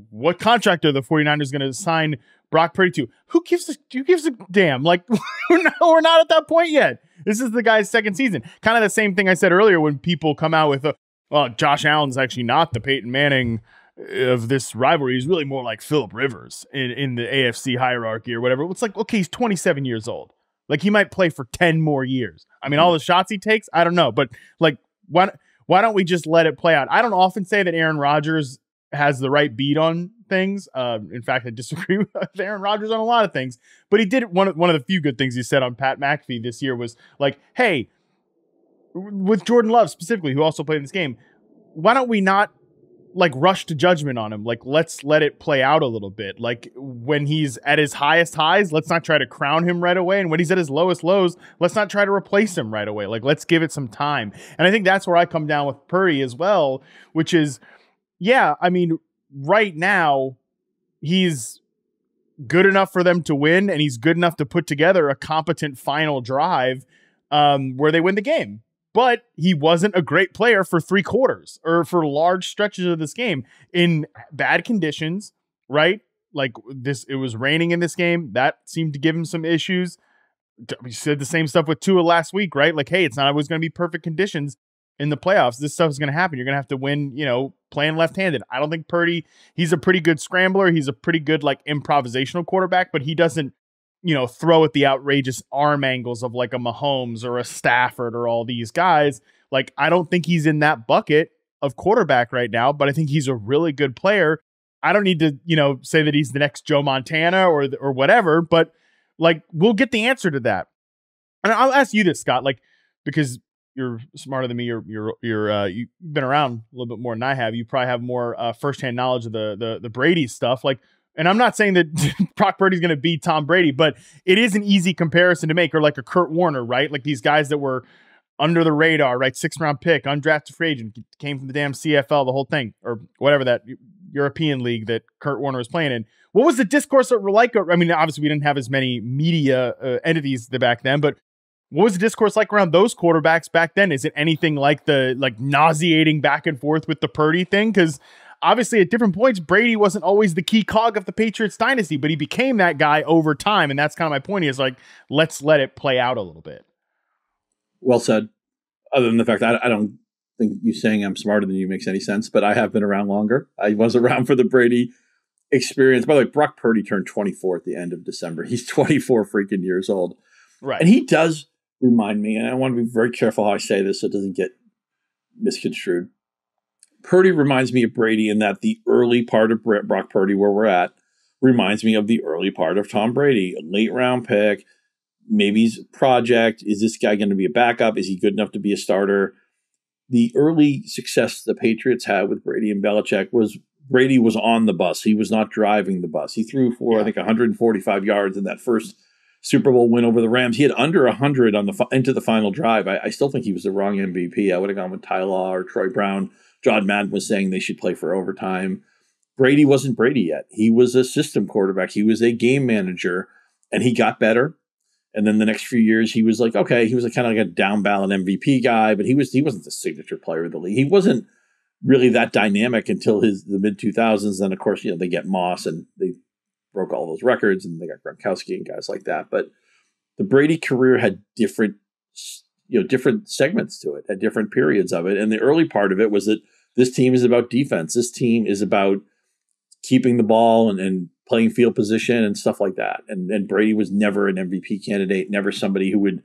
what contract are the 49ers going to sign Brock Purdy to? Who gives a damn? Like, we're not at that point yet. This is the guy's second season. Kind of the same thing I said earlier when people come out with, Josh Allen's actually not the Peyton Manning of this rivalry. He's really more like Phillip Rivers in the AFC hierarchy or whatever. It's like, okay, he's 27 years old. Like, he might play for 10 more years. I mean, all the shots he takes, I don't know. But, like, why don't we just let it play out? I don't often say that Aaron Rodgers has the right beat on things. In fact, I disagree with Aaron Rodgers on a lot of things. But he did one of the few good things he said on Pat McAfee this year was, like, hey, with Jordan Love specifically, who also played in this game, why don't we not like rush to judgment on him? Like, let's let it play out a little bit. Like, when he's at his highest highs, let's not try to crown him right away. And when he's at his lowest lows, let's not try to replace him right away. Like, let's give it some time. And I think that's where I come down with Purdy as well, which is, yeah, I mean, right now he's good enough for them to win, and he's good enough to put together a competent final drive where they win the game. But he wasn't a great player for 3 quarters or for large stretches of this game in bad conditions, right? Like it was raining in this game. That seemed to give him some issues. We said the same stuff with Tua last week, right? Like, hey, it's not always going to be perfect conditions in the playoffs. This stuff is going to happen. You're going to have to win, playing left-handed. I don't think Purdy, he's a pretty good scrambler. He's a pretty good, like, improvisational quarterback, but he doesn't, throw at the outrageous arm angles of like a Mahomes or a Stafford or all these guys. Like, I don't think he's in that bucket of quarterback right now, but I think he's a really good player. I don't need to, say that he's the next Joe Montana or whatever, but like, we'll get the answer to that. And I'll ask you this, Scott, like, because you're smarter than me. You've been around a little bit more than I have. You probably have more firsthand knowledge of the Brady stuff. Like, and I'm not saying that Brock Purdy's going to beat Tom Brady, but it is an easy comparison to make, or like a Kurt Warner, right? Like these guys that were under the radar, right? 6th round pick, undrafted free agent, came from the damn CFL, the whole thing, or whatever that European league that Kurt Warner was playing in. What was the discourse like? I mean, obviously we didn't have as many media entities back then, but what was the discourse like around those quarterbacks back then? Is it anything like the nauseating back and forth with the Purdy thing? Because obviously at different points, Brady wasn't always the key cog of the Patriots dynasty, but he became that guy over time. And that's kind of my point is like, let's let it play out a little bit. Well said. Other than the fact that I don't think you saying I'm smarter than you makes any sense, but I have been around longer. I was around for the Brady experience. By the way, Brock Purdy turned 24 at the end of December. He's 24 freaking years old. Right. And he does remind me, and I want to be very careful how I say this so it doesn't get misconstrued. Purdy reminds me of Brady in that the early part of Brock Purdy, where we're at, reminds me of the early part of Tom Brady. A late round pick, maybe he's a project. Is this guy going to be a backup? Is he good enough to be a starter? The early success the Patriots had with Brady and Belichick was Brady was on the bus. He was not driving the bus. He threw for, I think, 145 yards in that first Super Bowl win over the Rams. He had under 100 on into the final drive. I still think he was the wrong MVP. I would have gone with Ty Law or Troy Brown. John Madden was saying they should play for overtime. Brady wasn't Brady yet. He was a system quarterback. He was a game manager, and he got better. And then the next few years, he was like, okay, he was kind of like a down ballot MVP guy, but he wasn't the signature player of the league. He wasn't really that dynamic until the mid 2000s. Then of course, they get Moss and they broke all those records, and they got Gronkowski and guys like that. But the Brady career had different different segments to it at different periods of it. And the early part of it was that this team is about defense. This team is about keeping the ball and playing field position and stuff like that. And Brady was never an MVP candidate, never somebody who would,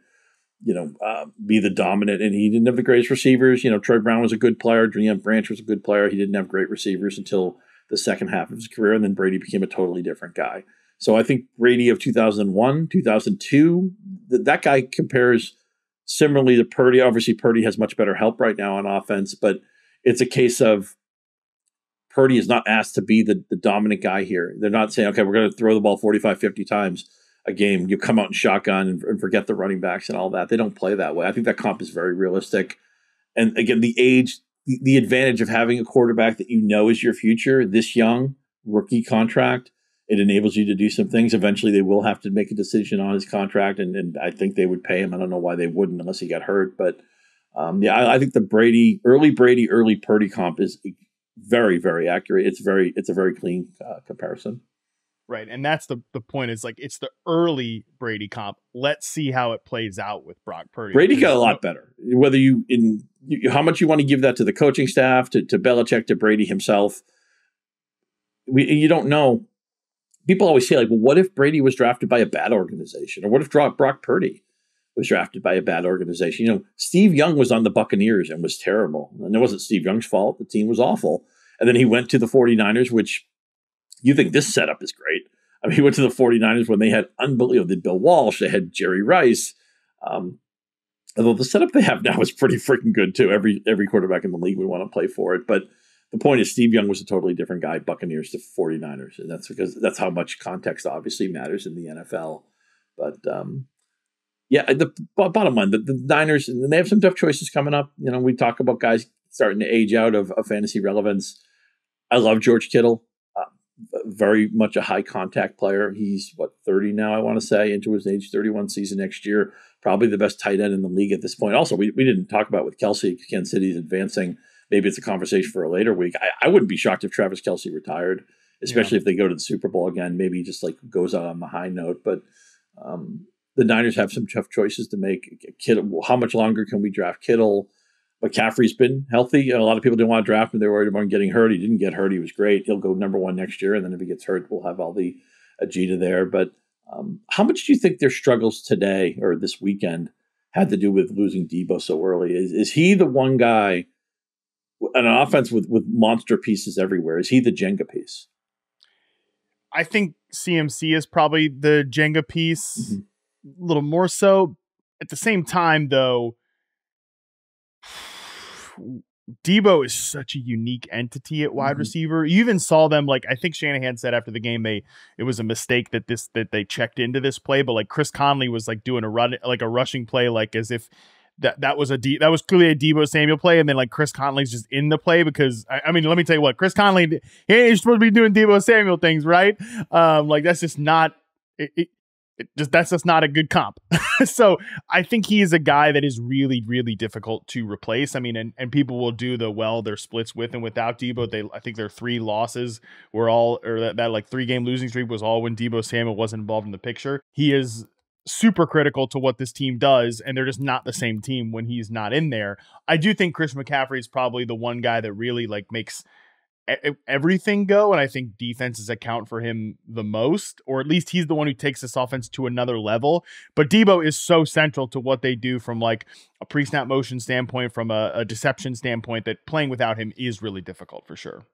be the dominant. And he didn't have the greatest receivers. Troy Brown was a good player. Dream Branch was a good player. He didn't have great receivers until the second half of his career. And then Brady became a totally different guy. So I think Brady of 2001, 2002, that guy compares similarly to Purdy. Obviously, Purdy has much better help right now on offense, but it's a case of Purdy is not asked to be the dominant guy here. They're not saying, okay, we're going to throw the ball 45, 50 times a game. You come out in shotgun and forget the running backs and all that. They don't play that way. I think that comp is very realistic. And again, the age, the advantage of having a quarterback that is your future, this young, rookie contract, it enables you to do some things. Eventually, they will have to make a decision on his contract, and I think they would pay him. I don't know why they wouldn't unless he got hurt. But I think the early Purdy comp is very, very accurate. It's a very clean comparison. Right. And that's the point is like, it's the early Brady comp. Let's see how it plays out with Brock Purdy. Brady got a lot better. Whether how much you want to give that to the coaching staff, to Belichick, to Brady himself, you don't know. People always say, like, well, what if Brady was drafted by a bad organization? Or what if Brock Purdy was drafted by a bad organization? Steve Young was on the Buccaneers and was terrible. And it wasn't Steve Young's fault. The team was awful. And then he went to the 49ers, which you think this setup is great. I mean, he went to the 49ers when they had unbelievable. They had Bill Walsh. They had Jerry Rice. Although the setup they have now is pretty freaking good, too. Every quarterback in the league would want to play for it. But the point is, Steve Young was a totally different guy, Buccaneers to 49ers. And that's because that's how much context obviously matters in the NFL. But the bottom line, the Niners, and they have some tough choices coming up. We talk about guys starting to age out of fantasy relevance. I love George Kittle, very much a high contact player. He's 30 now, I want to say, into his age 31 season next year. Probably the best tight end in the league at this point. Also, we didn't talk about with Kelce, Kansas City's advancing. Maybe it's a conversation for a later week. I wouldn't be shocked if Travis Kelce retired, especially if they go to the Super Bowl again. Maybe he just goes out on the high note. But the Niners have some tough choices to make. Kittle, how much longer can we draft Kittle? McCaffrey's been healthy. A lot of people didn't want to draft him. They were worried about him getting hurt. He didn't get hurt. He was great. He'll go number one next year. And then if he gets hurt, we'll have all the Ajita there. But how much do you think their struggles today or this weekend had to do with losing Debo so early? Is he the one guy on an offense with monster pieces everywhere? Is he the Jenga piece? I think CMC is probably the Jenga piece, a little more so. At the same time, though, Debo is such a unique entity at wide receiver. You even saw them, I think Shanahan said after the game, it was a mistake that they checked into this play, but Chris Conley was doing a rushing play, as if that was clearly a Debo Samuel play, and then Chris Conley's just in the play because I mean, let me tell you what, Chris Conley, he ain't supposed to be doing Debo Samuel things, right? That's just not that's just not a good comp. So I think he is a guy that is really, really difficult to replace. I mean, and people will do their splits with and without Debo. I think their 3 losses were all, or that 3-game losing streak was all when Debo Samuel wasn't involved in the picture. He is super critical to what this team does, and they're just not the same team when he's not in there. I do think Chris McCaffrey is probably the one guy that really makes everything go, and I think defenses account for him the most, or at least he's the one who takes this offense to another level. But Debo is so central to what they do from a pre-snap motion standpoint, from a deception standpoint, that playing without him is really difficult for sure.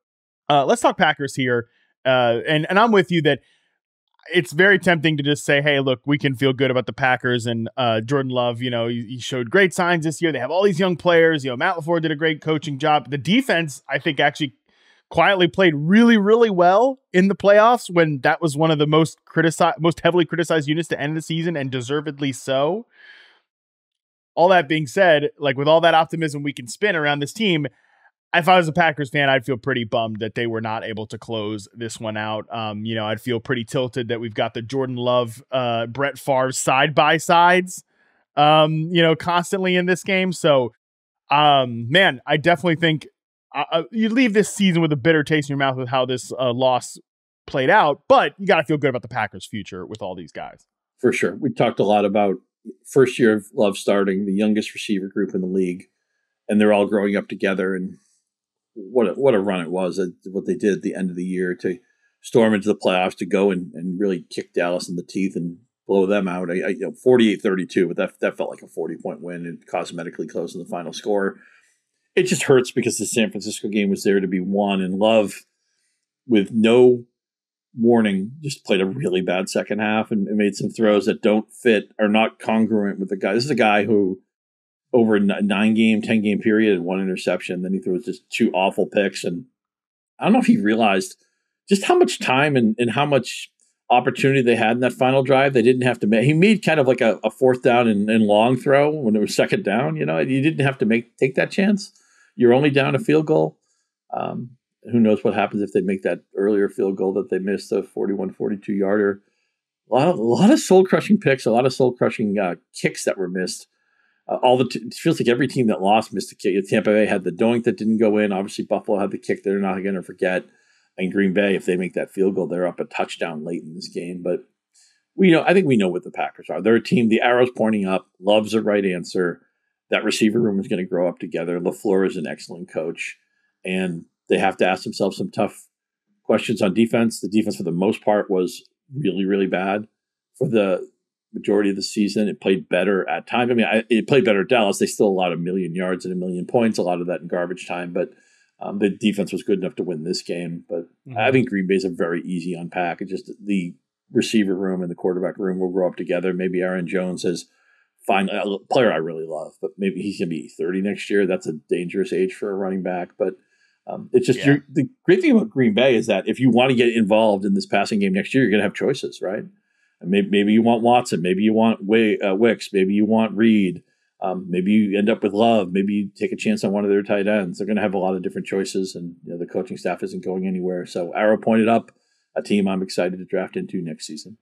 Let's talk Packers here, and I'm with you that it's very tempting to just say, hey, look, we can feel good about the Packers and Jordan Love. He showed great signs this year. They have all these young players. Matt LaFleur did a great coaching job. The defense, I think, actually quietly played really, really well in the playoffs when that was one of the most heavily criticized units to end the season, and deservedly so. All that being said, with all that optimism we can spin around this team, if I was a Packers fan, I'd feel pretty bummed that they were not able to close this one out. I'd feel pretty tilted that we've got the Jordan Love, Brett Favre side by sides, constantly in this game. So, man, I definitely think you leave this season with a bitter taste in your mouth with how this loss played out, but you got to feel good about the Packers' future with all these guys. For sure. We talked a lot about first year of Love starting, the youngest receiver group in the league, and they're all growing up together. And what a run it was, what they did at the end of the year to storm into the playoffs, to go and really kick Dallas in the teeth and blow them out. 48-32, but that felt like a 40-point win and cosmetically close in the final score. It just hurts because the San Francisco game was there to be won, and Love, with no warning, just played a really bad second half and made some throws that don't fit, are not congruent with the guy. This is a guy who, over a 9-game, 10-game period, had 1 interception. Then he throws just 2 awful picks. And I don't know if he realized just how much time and how much opportunity they had in that final drive. They didn't have to make. He made kind of like a 4th down and long throw when it was 2nd down. You didn't have to take that chance. You're only down a field goal. Who knows what happens if they make that earlier field goal that they missed, a 41-42 yarder. A lot of soul-crushing picks, a lot of soul-crushing kicks that were missed. It feels like every team that lost missed a kick. Tampa Bay had the doink that didn't go in. Obviously, Buffalo had the kick they're not going to forget. And Green Bay, if they make that field goal, they're up a touchdown late in this game. But I think we know what the Packers are. They're a team. The arrow's pointing up. Love's the right answer. That receiver room is going to grow up together. LaFleur is an excellent coach, and they have to ask themselves some tough questions on defense. The defense, for the most part, was really, really bad for the majority of the season. It played better at times. It played better at Dallas. They still allowed 1 million yards and 1 million points, a lot of that in garbage time. But the defense was good enough to win this game. But I think Green Bay's a very easy unpack. It's just the receiver room and the quarterback room will grow up together. Maybe Aaron Jones is fine, a player I really love, but maybe he's going to be 30 next year. That's a dangerous age for a running back. But it's just the great thing about Green Bay is that if you want to get involved in this passing game next year, you're going to have choices, right? And maybe you want Watson, maybe you want Wicks, maybe you want Reed, maybe you end up with Love, maybe you take a chance on one of their tight ends. They're going to have a lot of different choices, and the coaching staff isn't going anywhere. So Arrow pointed up a team I'm excited to draft into next season.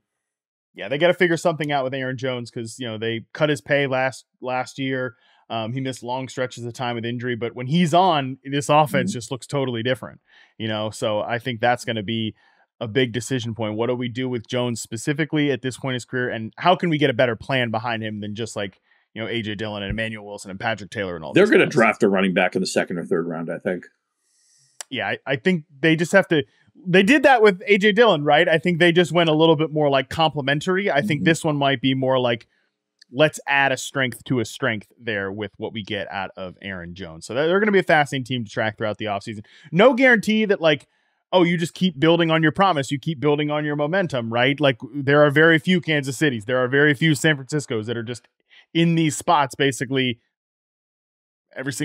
Yeah, they got to figure something out with Aaron Jones because they cut his pay last year. He missed long stretches of time with injury, but when he's on, this offense just looks totally different. So I think that's going to be a big decision point. What do we do with Jones specifically at this point in his career, and how can we get a better plan behind him than just like AJ Dillon and Emmanuel Wilson and Patrick Taylor and all? They're going to draft a running back in the 2nd or 3rd round, I think. Yeah, I think they just have to. They did that with AJ Dillon, right? I think they just went a little bit more like complimentary. I think this one might be more like, let's add a strength to a strength there with what we get out of Aaron Jones. So they're going to be a fascinating team to track throughout the offseason. No guarantee that you just keep building on your promise. You keep building on your momentum, right? Like there are very few Kansas Cities. There are very few San Franciscos that are just in these spots basically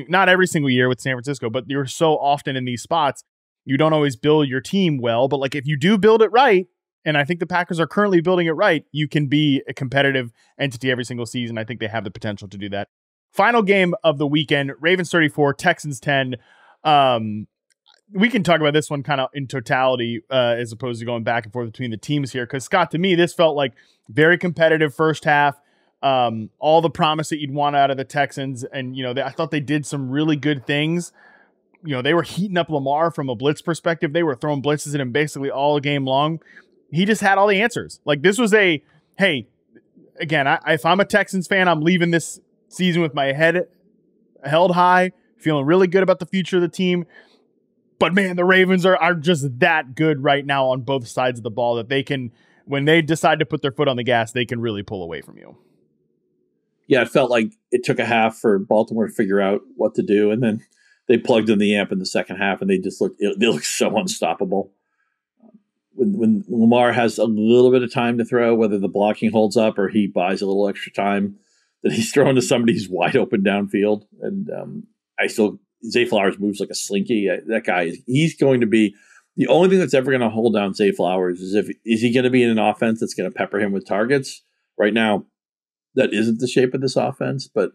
not every single year with San Francisco, but you're so often in these spots. You don't always build your team well, but like if you do build it right, and I think the Packers are currently building it right, you can be a competitive entity every single season. I think they have the potential to do that. Final game of the weekend, Ravens 34, Texans 10. We can talk about this one kind of in totality as opposed to going back and forth between the teams here. Because, Scott, to me, this felt like very competitive first half. All the promise that you'd want out of the Texans. And, I thought they did some really good things. They were heating up Lamar from a blitz perspective. They were throwing blitzes at him basically all game long. He just had all the answers. Like this was hey, again, if I'm a Texans fan, I'm leaving this season with my head held high, feeling really good about the future of the team. But man, the Ravens are just that good right now on both sides of the ball that they can, when they decide to put their foot on the gas, they can really pull away from you. Yeah, it felt like it took a half for Baltimore to figure out what to do, and then they plugged in the amp in the second half, and they look so unstoppable. When Lamar has a little bit of time to throw, whether the blocking holds up or he buys a little extra time, that he's throwing to somebody who's wide open downfield. And Zay Flowers moves like a slinky. That guy, he's going to be the only thing that's ever going to hold down Zay Flowers is he going to be in an offense that's going to pepper him with targets? Right now, that isn't the shape of this offense, but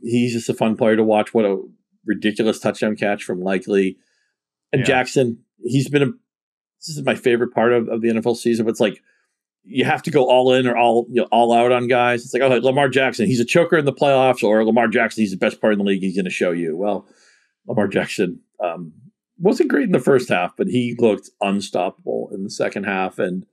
he's just a fun player to watch. What a ridiculous touchdown catch from Likely. And Jackson, this is my favorite part of the NFL season, but it's like you have to go all in or all out on guys. It's like, Lamar Jackson, he's a choker in the playoffs, or Lamar Jackson, he's the best player in the league. He's going to show you. Well, Lamar Jackson wasn't great in the first half, but he looked unstoppable in the second half. And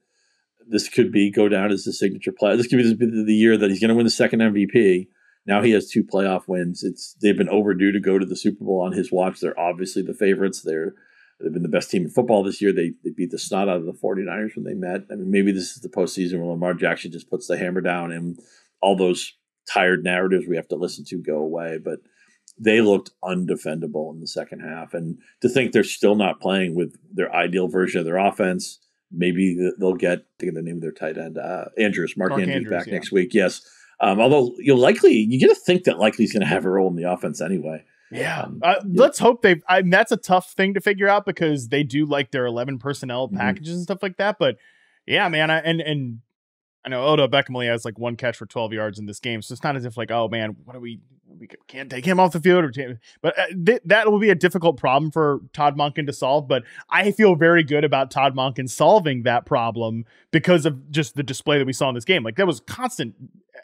this could go down as the signature play. This could be the year that he's going to win the second MVP. Now he has 2 playoff wins. They've been overdue to go to the Super Bowl on his watch. They're obviously the favorites. They've been the best team in football this year. They beat the snot out of the 49ers when they met. I mean, maybe this is the postseason where Lamar Jackson just puts the hammer down and all those tired narratives we have to listen to go away. But they looked undefendable in the second half. And to think they're still not playing with their ideal version of their offense, maybe they'll get, I think of the name of their tight end, Mark Andrews back next week. Yes. Although you get to think that likely's going to have a role in the offense anyway. Yeah. Let's hope that's a tough thing to figure out because they do like their 11 personnel packages and stuff like that. But yeah, man. And I know Odell Beckham only has like 1 catch for 12 yards in this game. So it's not as if like, oh man, we can't take him off the field. But that will be a difficult problem for Todd Monken to solve. But I feel very good about Todd Monken solving that problem because of just the display that we saw in this game. Like there was constant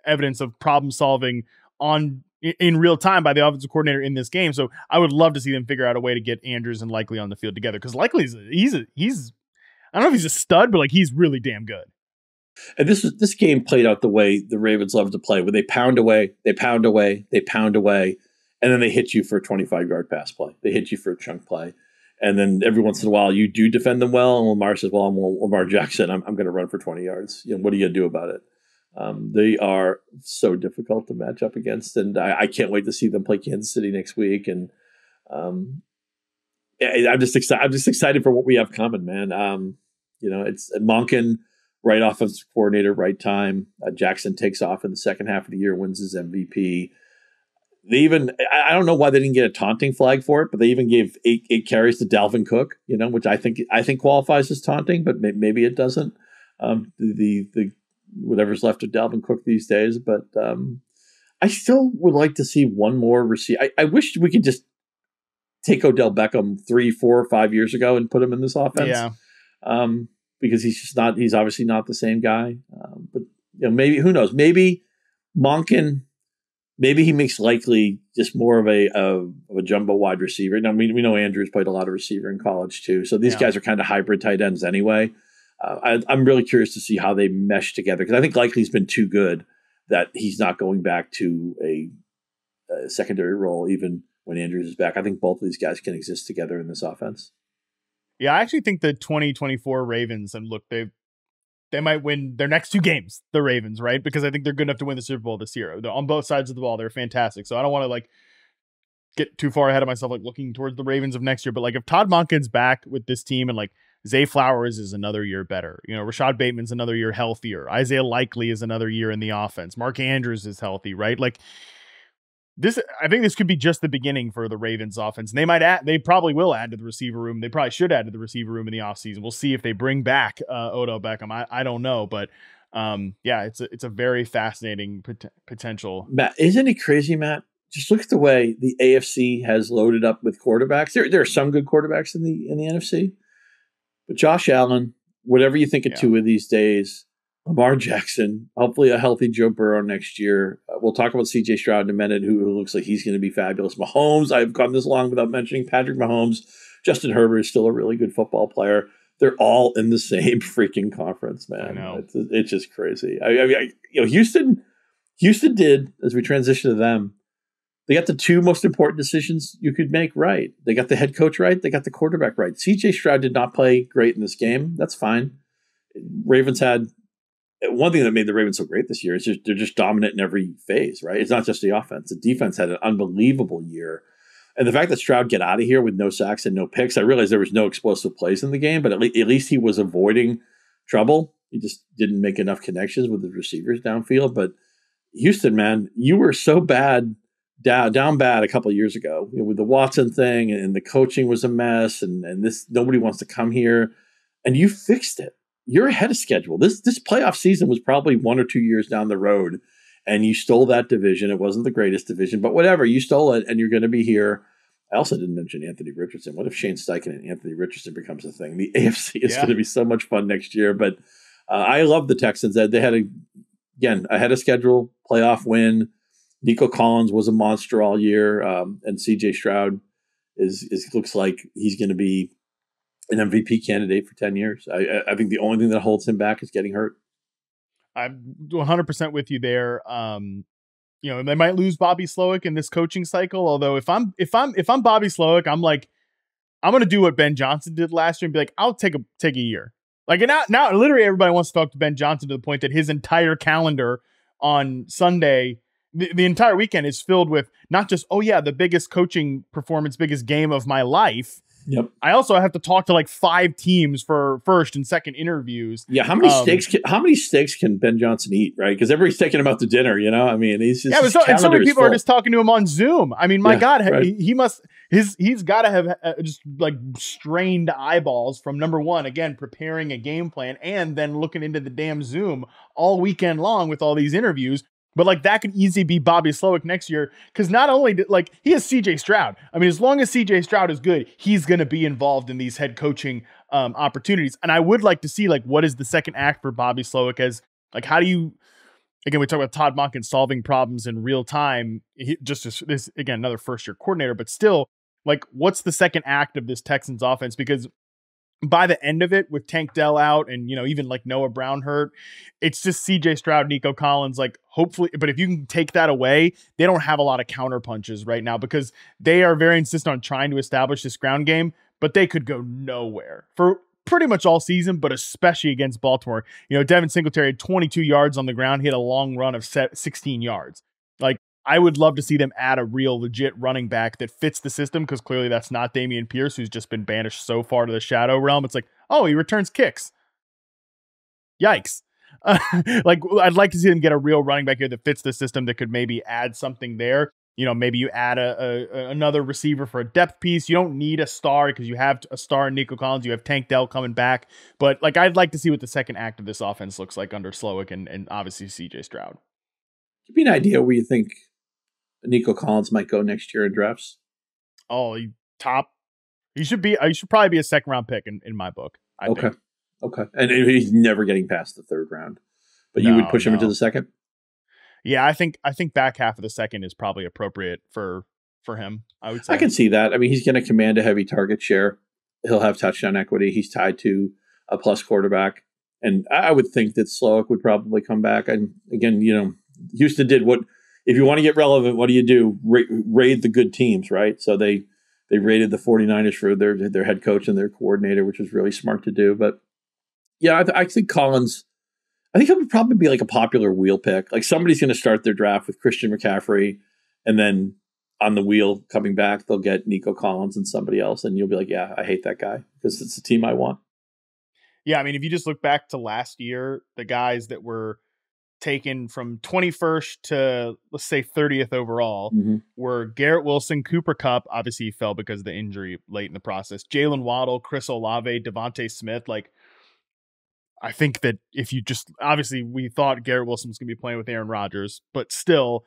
evidence of problem solving in real time by the offensive coordinator in this game. So I would love to see them figure out a way to get Andrews and Likely on the field together. Cause Likely he's I don't know if he's a stud, but like he's really damn good. And this game played out the way the Ravens love to play, where they pound away, and then they hit you for a 25-yard pass play. They hit you for a chunk play. And then every once in a while you do defend them well, and Lamar says, well, I'm Lamar Jackson. I'm going to run for 20 yards. What are you going to do about it? They are so difficult to match up against, and I can't wait to see them play Kansas City next week. And I'm just excited for what we have coming, man. It's Monken, right offensive coordinator, right time. Jackson takes off in the second half of the year, wins his MVP. I don't know why they didn't get a taunting flag for it, but they even gave eight carries to Dalvin Cook, which I think qualifies as taunting, but maybe it doesn't. The whatever's left of Dalvin Cook these days, but I still would like to see one more receiver. I wish we could just take Odell Beckham 3, 4, 5 years ago and put him in this offense. Yeah. Because he's obviously not the same guy. But maybe, who knows? Maybe Monken, maybe he makes Likely just more of a jumbo wide receiver. Now, we know Andrews played a lot of receiver in college too. So these guys are kind of hybrid tight ends anyway. I'm really curious to see how they mesh together because I think Likely's been too good that he's not going back to a secondary role even when Andrews is back. I think both of these guys can exist together in this offense. Yeah, I actually think the 2024 Ravens, and look, they might win their next 2 games, the Ravens, right? Because I think they're good enough to win the Super Bowl this year. They're on both sides of the ball. They're fantastic. So I don't want to get too far ahead of myself, looking towards the Ravens of next year. But if Todd Monken's back with this team and Zay Flowers is another year better, Rashad Bateman's another year healthier, Isaiah Likely is another year in the offense, Mark Andrews is healthy, right? I think this could be just the beginning for the Ravens offense. And they probably will add to the receiver room. They probably should add to the receiver room in the offseason. We'll see if they bring back Odell Beckham. I don't know, but it's a very fascinating potential. Matt, isn't it crazy, Matt? Just look at the way the AFC has loaded up with quarterbacks. There are some good quarterbacks in the NFC, but Josh Allen, whatever you think of Tua these days, Lamar Jackson, hopefully a healthy Joe Burrow next year. We'll talk about C.J. Stroud in a minute, who looks like he's going to be fabulous. Mahomes, I've gone this long without mentioning Patrick Mahomes. Justin Herbert is still a really good football player. They're all in the same freaking conference, man. I know. It's just crazy. Houston did, as we transition to them, they got the 2 most important decisions you could make right. They got the head coach right. They got the quarterback right. C.J. Stroud did not play great in this game. That's fine. Ravens had... One thing that made the Ravens so great this year is they're just dominant in every phase, right? It's not just the offense. The defense had an unbelievable year. And the fact that Stroud get out of here with no sacks and no picks, I realized there was no explosive plays in the game, but at least he was avoiding trouble. He just didn't make enough connections with the receivers downfield. But Houston, man, you were so bad, down bad a couple of years ago with the Watson thing, and the coaching was a mess, and this nobody wants to come here, and you fixed it. You're ahead of schedule. This playoff season was probably 1 or 2 years down the road, and you stole that division. It wasn't the greatest division, but whatever. You stole it, and you're going to be here. I also didn't mention Anthony Richardson. What if Shane Steichen and Anthony Richardson becomes a thing? The AFC is going to be so much fun next year. But I love the Texans. They had, ahead of schedule, playoff win. Nico Collins was a monster all year, and C.J. Stroud looks like he's going to be an MVP candidate for 10 years. I think the only thing that holds him back is getting hurt. I'm 100% with you there. They might lose Bobby Slowick in this coaching cycle. Although if I'm Bobby Slowick, I'm like, I'm going to do what Ben Johnson did last year and be like, I'll take a year. Like, and now literally everybody wants to talk to Ben Johnson to the point that his entire calendar on Sunday, the entire weekend is filled with not just, oh yeah, the biggest coaching performance, biggest game of my life. Yep. I also have to talk to like 5 teams for first and second interviews. Yeah, how many steaks can Ben Johnson eat? Right, because everybody's taking him out to dinner. I mean, he's just, and so many people are just talking to him on Zoom. I mean, my God, right. He's got to have just like strained eyeballs from number one, again, preparing a game plan and then looking into the damn Zoom all weekend long with all these interviews. But like that could easily be Bobby Slowick next year, because not only he has CJ Stroud. I mean, as long as CJ Stroud is good, he's going to be involved in these head coaching opportunities. And I would like to see like what is the second act for Bobby Slowick, as like how do you, again, we talk about Todd Monken solving problems in real time. This again, another first year coordinator, but still, like what's the second act of this Texans offense? Because by the end of it, with Tank Dell out and, even like Noah Brown hurt, it's just CJ Stroud, Nico Collins, like hopefully, but if you can take that away, they don't have a lot of counter punches right now because they are very insistent on trying to establish this ground game, but they could go nowhere for pretty much all season, but especially against Baltimore. Devin Singletary had 22 yards on the ground. He had a long run of 16 yards. Like, I would love to see them add a real legit running back that fits the system, because clearly that's not Dameon Pierce, who's just been banished so far to the shadow realm. It's like, oh, he returns kicks. Yikes. Like, I'd like to see them get a real running back here that fits the system that could maybe add something there. Maybe you add another receiver for a depth piece. You don't need a star because you have a star in Nico Collins. You have Tank Dell coming back. But like, I'd like to see what the second act of this offense looks like under Slowick and obviously CJ Stroud. Give me an idea where you think Nico Collins might go next year in drafts. Oh, he should probably be a second round pick in my book. I think. Okay. And he's never getting past the third round, but you would push him into the second. Yeah, I think back half of the second is probably appropriate for him. I would say. I can see that. I mean, he's going to command a heavy target share. He'll have touchdown equity. He's tied to a plus quarterback, and I would think that Slowick would probably come back. And again, Houston did what. If you want to get relevant, what do? Raid the good teams, right? So they raided the 49ers for their head coach and their coordinator, which was really smart to do. But yeah, I think Collins, I think he'll probably be like a popular wheel pick. Like somebody's going to start their draft with Christian McCaffrey, and then on the wheel coming back, they'll get Nico Collins and somebody else. And you'll be like, yeah, I hate that guy because it's the team I want. Yeah, I mean, if you just look back to last year, the guys that were taken from 21st to, let's say, 30th overall were Garrett Wilson, Cooper Kupp. Obviously, he fell because of the injury late in the process. Jalen Waddle, Chris Olave, Devontae Smith. Like, I think that if you just, obviously, we thought Garrett Wilson was going to be playing with Aaron Rodgers, but still,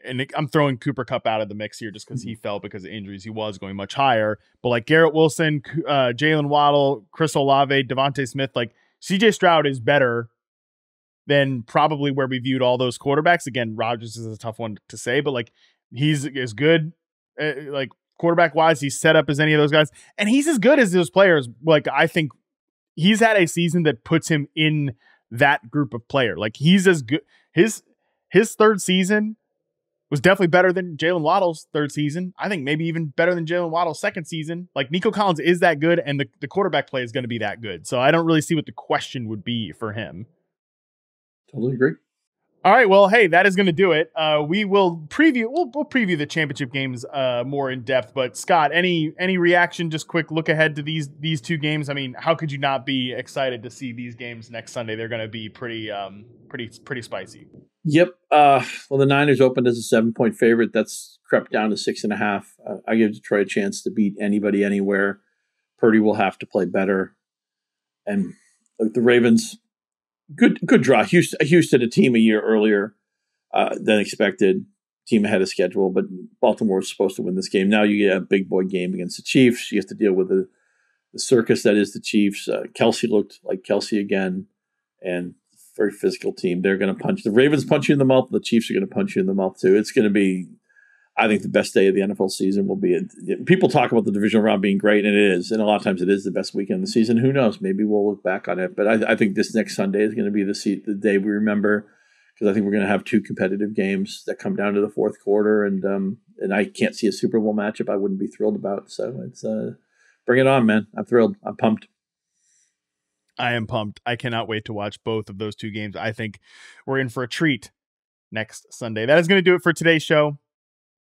and I'm throwing Cooper Kupp out of the mix here just because he fell because of injuries. He was going much higher. But like Garrett Wilson, Jalen Waddle, Chris Olave, Devontae Smith, like CJ Stroud is better than probably where we viewed all those quarterbacks. Again, Rodgers is a tough one to say, but like he's as good, like quarterback wise, he's set up as any of those guys, and he's as good as those players. Like I think he's had a season that puts him in that group of player. Like he's as good. His third season was definitely better than Jalen Waddle's third season. I think maybe even better than Jalen Waddle's second season. Like Nico Collins is that good, and the quarterback play is going to be that good. So I don't really see what the question would be for him. Totally agree. All right, well, hey, that is going to do it. We will preview. We'll preview the championship games more in depth. But Scott, any reaction? Just quick look ahead to these two games. I mean, how could you not be excited to see these games next Sunday? They're going to be pretty spicy. Yep. Well, the Niners opened as a 7-point favorite. That's crept down to 6.5. I give Detroit a chance to beat anybody anywhere. Purdy will have to play better, and the Ravens. Good draw. Houston, a team a year earlier than expected, team ahead of schedule, but Baltimore was supposed to win this game. Now you get a big boy game against the Chiefs. You have to deal with the circus that is the Chiefs. Kelce looked like Kelce again, and very physical team. They're going to punch. The Ravens punch you in the mouth. The Chiefs are going to punch you in the mouth too. It's going to be I think the best day of the NFL season will be. People talk about the divisional round being great, and it is, and a lot of times it is the best weekend of the season. Who knows? Maybe we'll look back on it, but I think this next Sunday is going to be the day we remember, because I think we're going to have two competitive games that come down to the fourth quarter, and I can't see a Super Bowl matchup I wouldn't be thrilled about. So it's bring it on, man! I'm thrilled. I'm pumped. I am pumped. I cannot wait to watch both of those two games. I think we're in for a treat next Sunday. That is going to do it for today's show.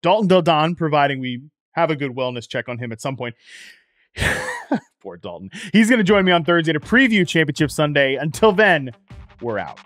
Dalton Del Don, providing we have a good wellness check on him at some point. Poor Dalton. He's going to join me on Thursday to preview Championship Sunday. Until then, we're out.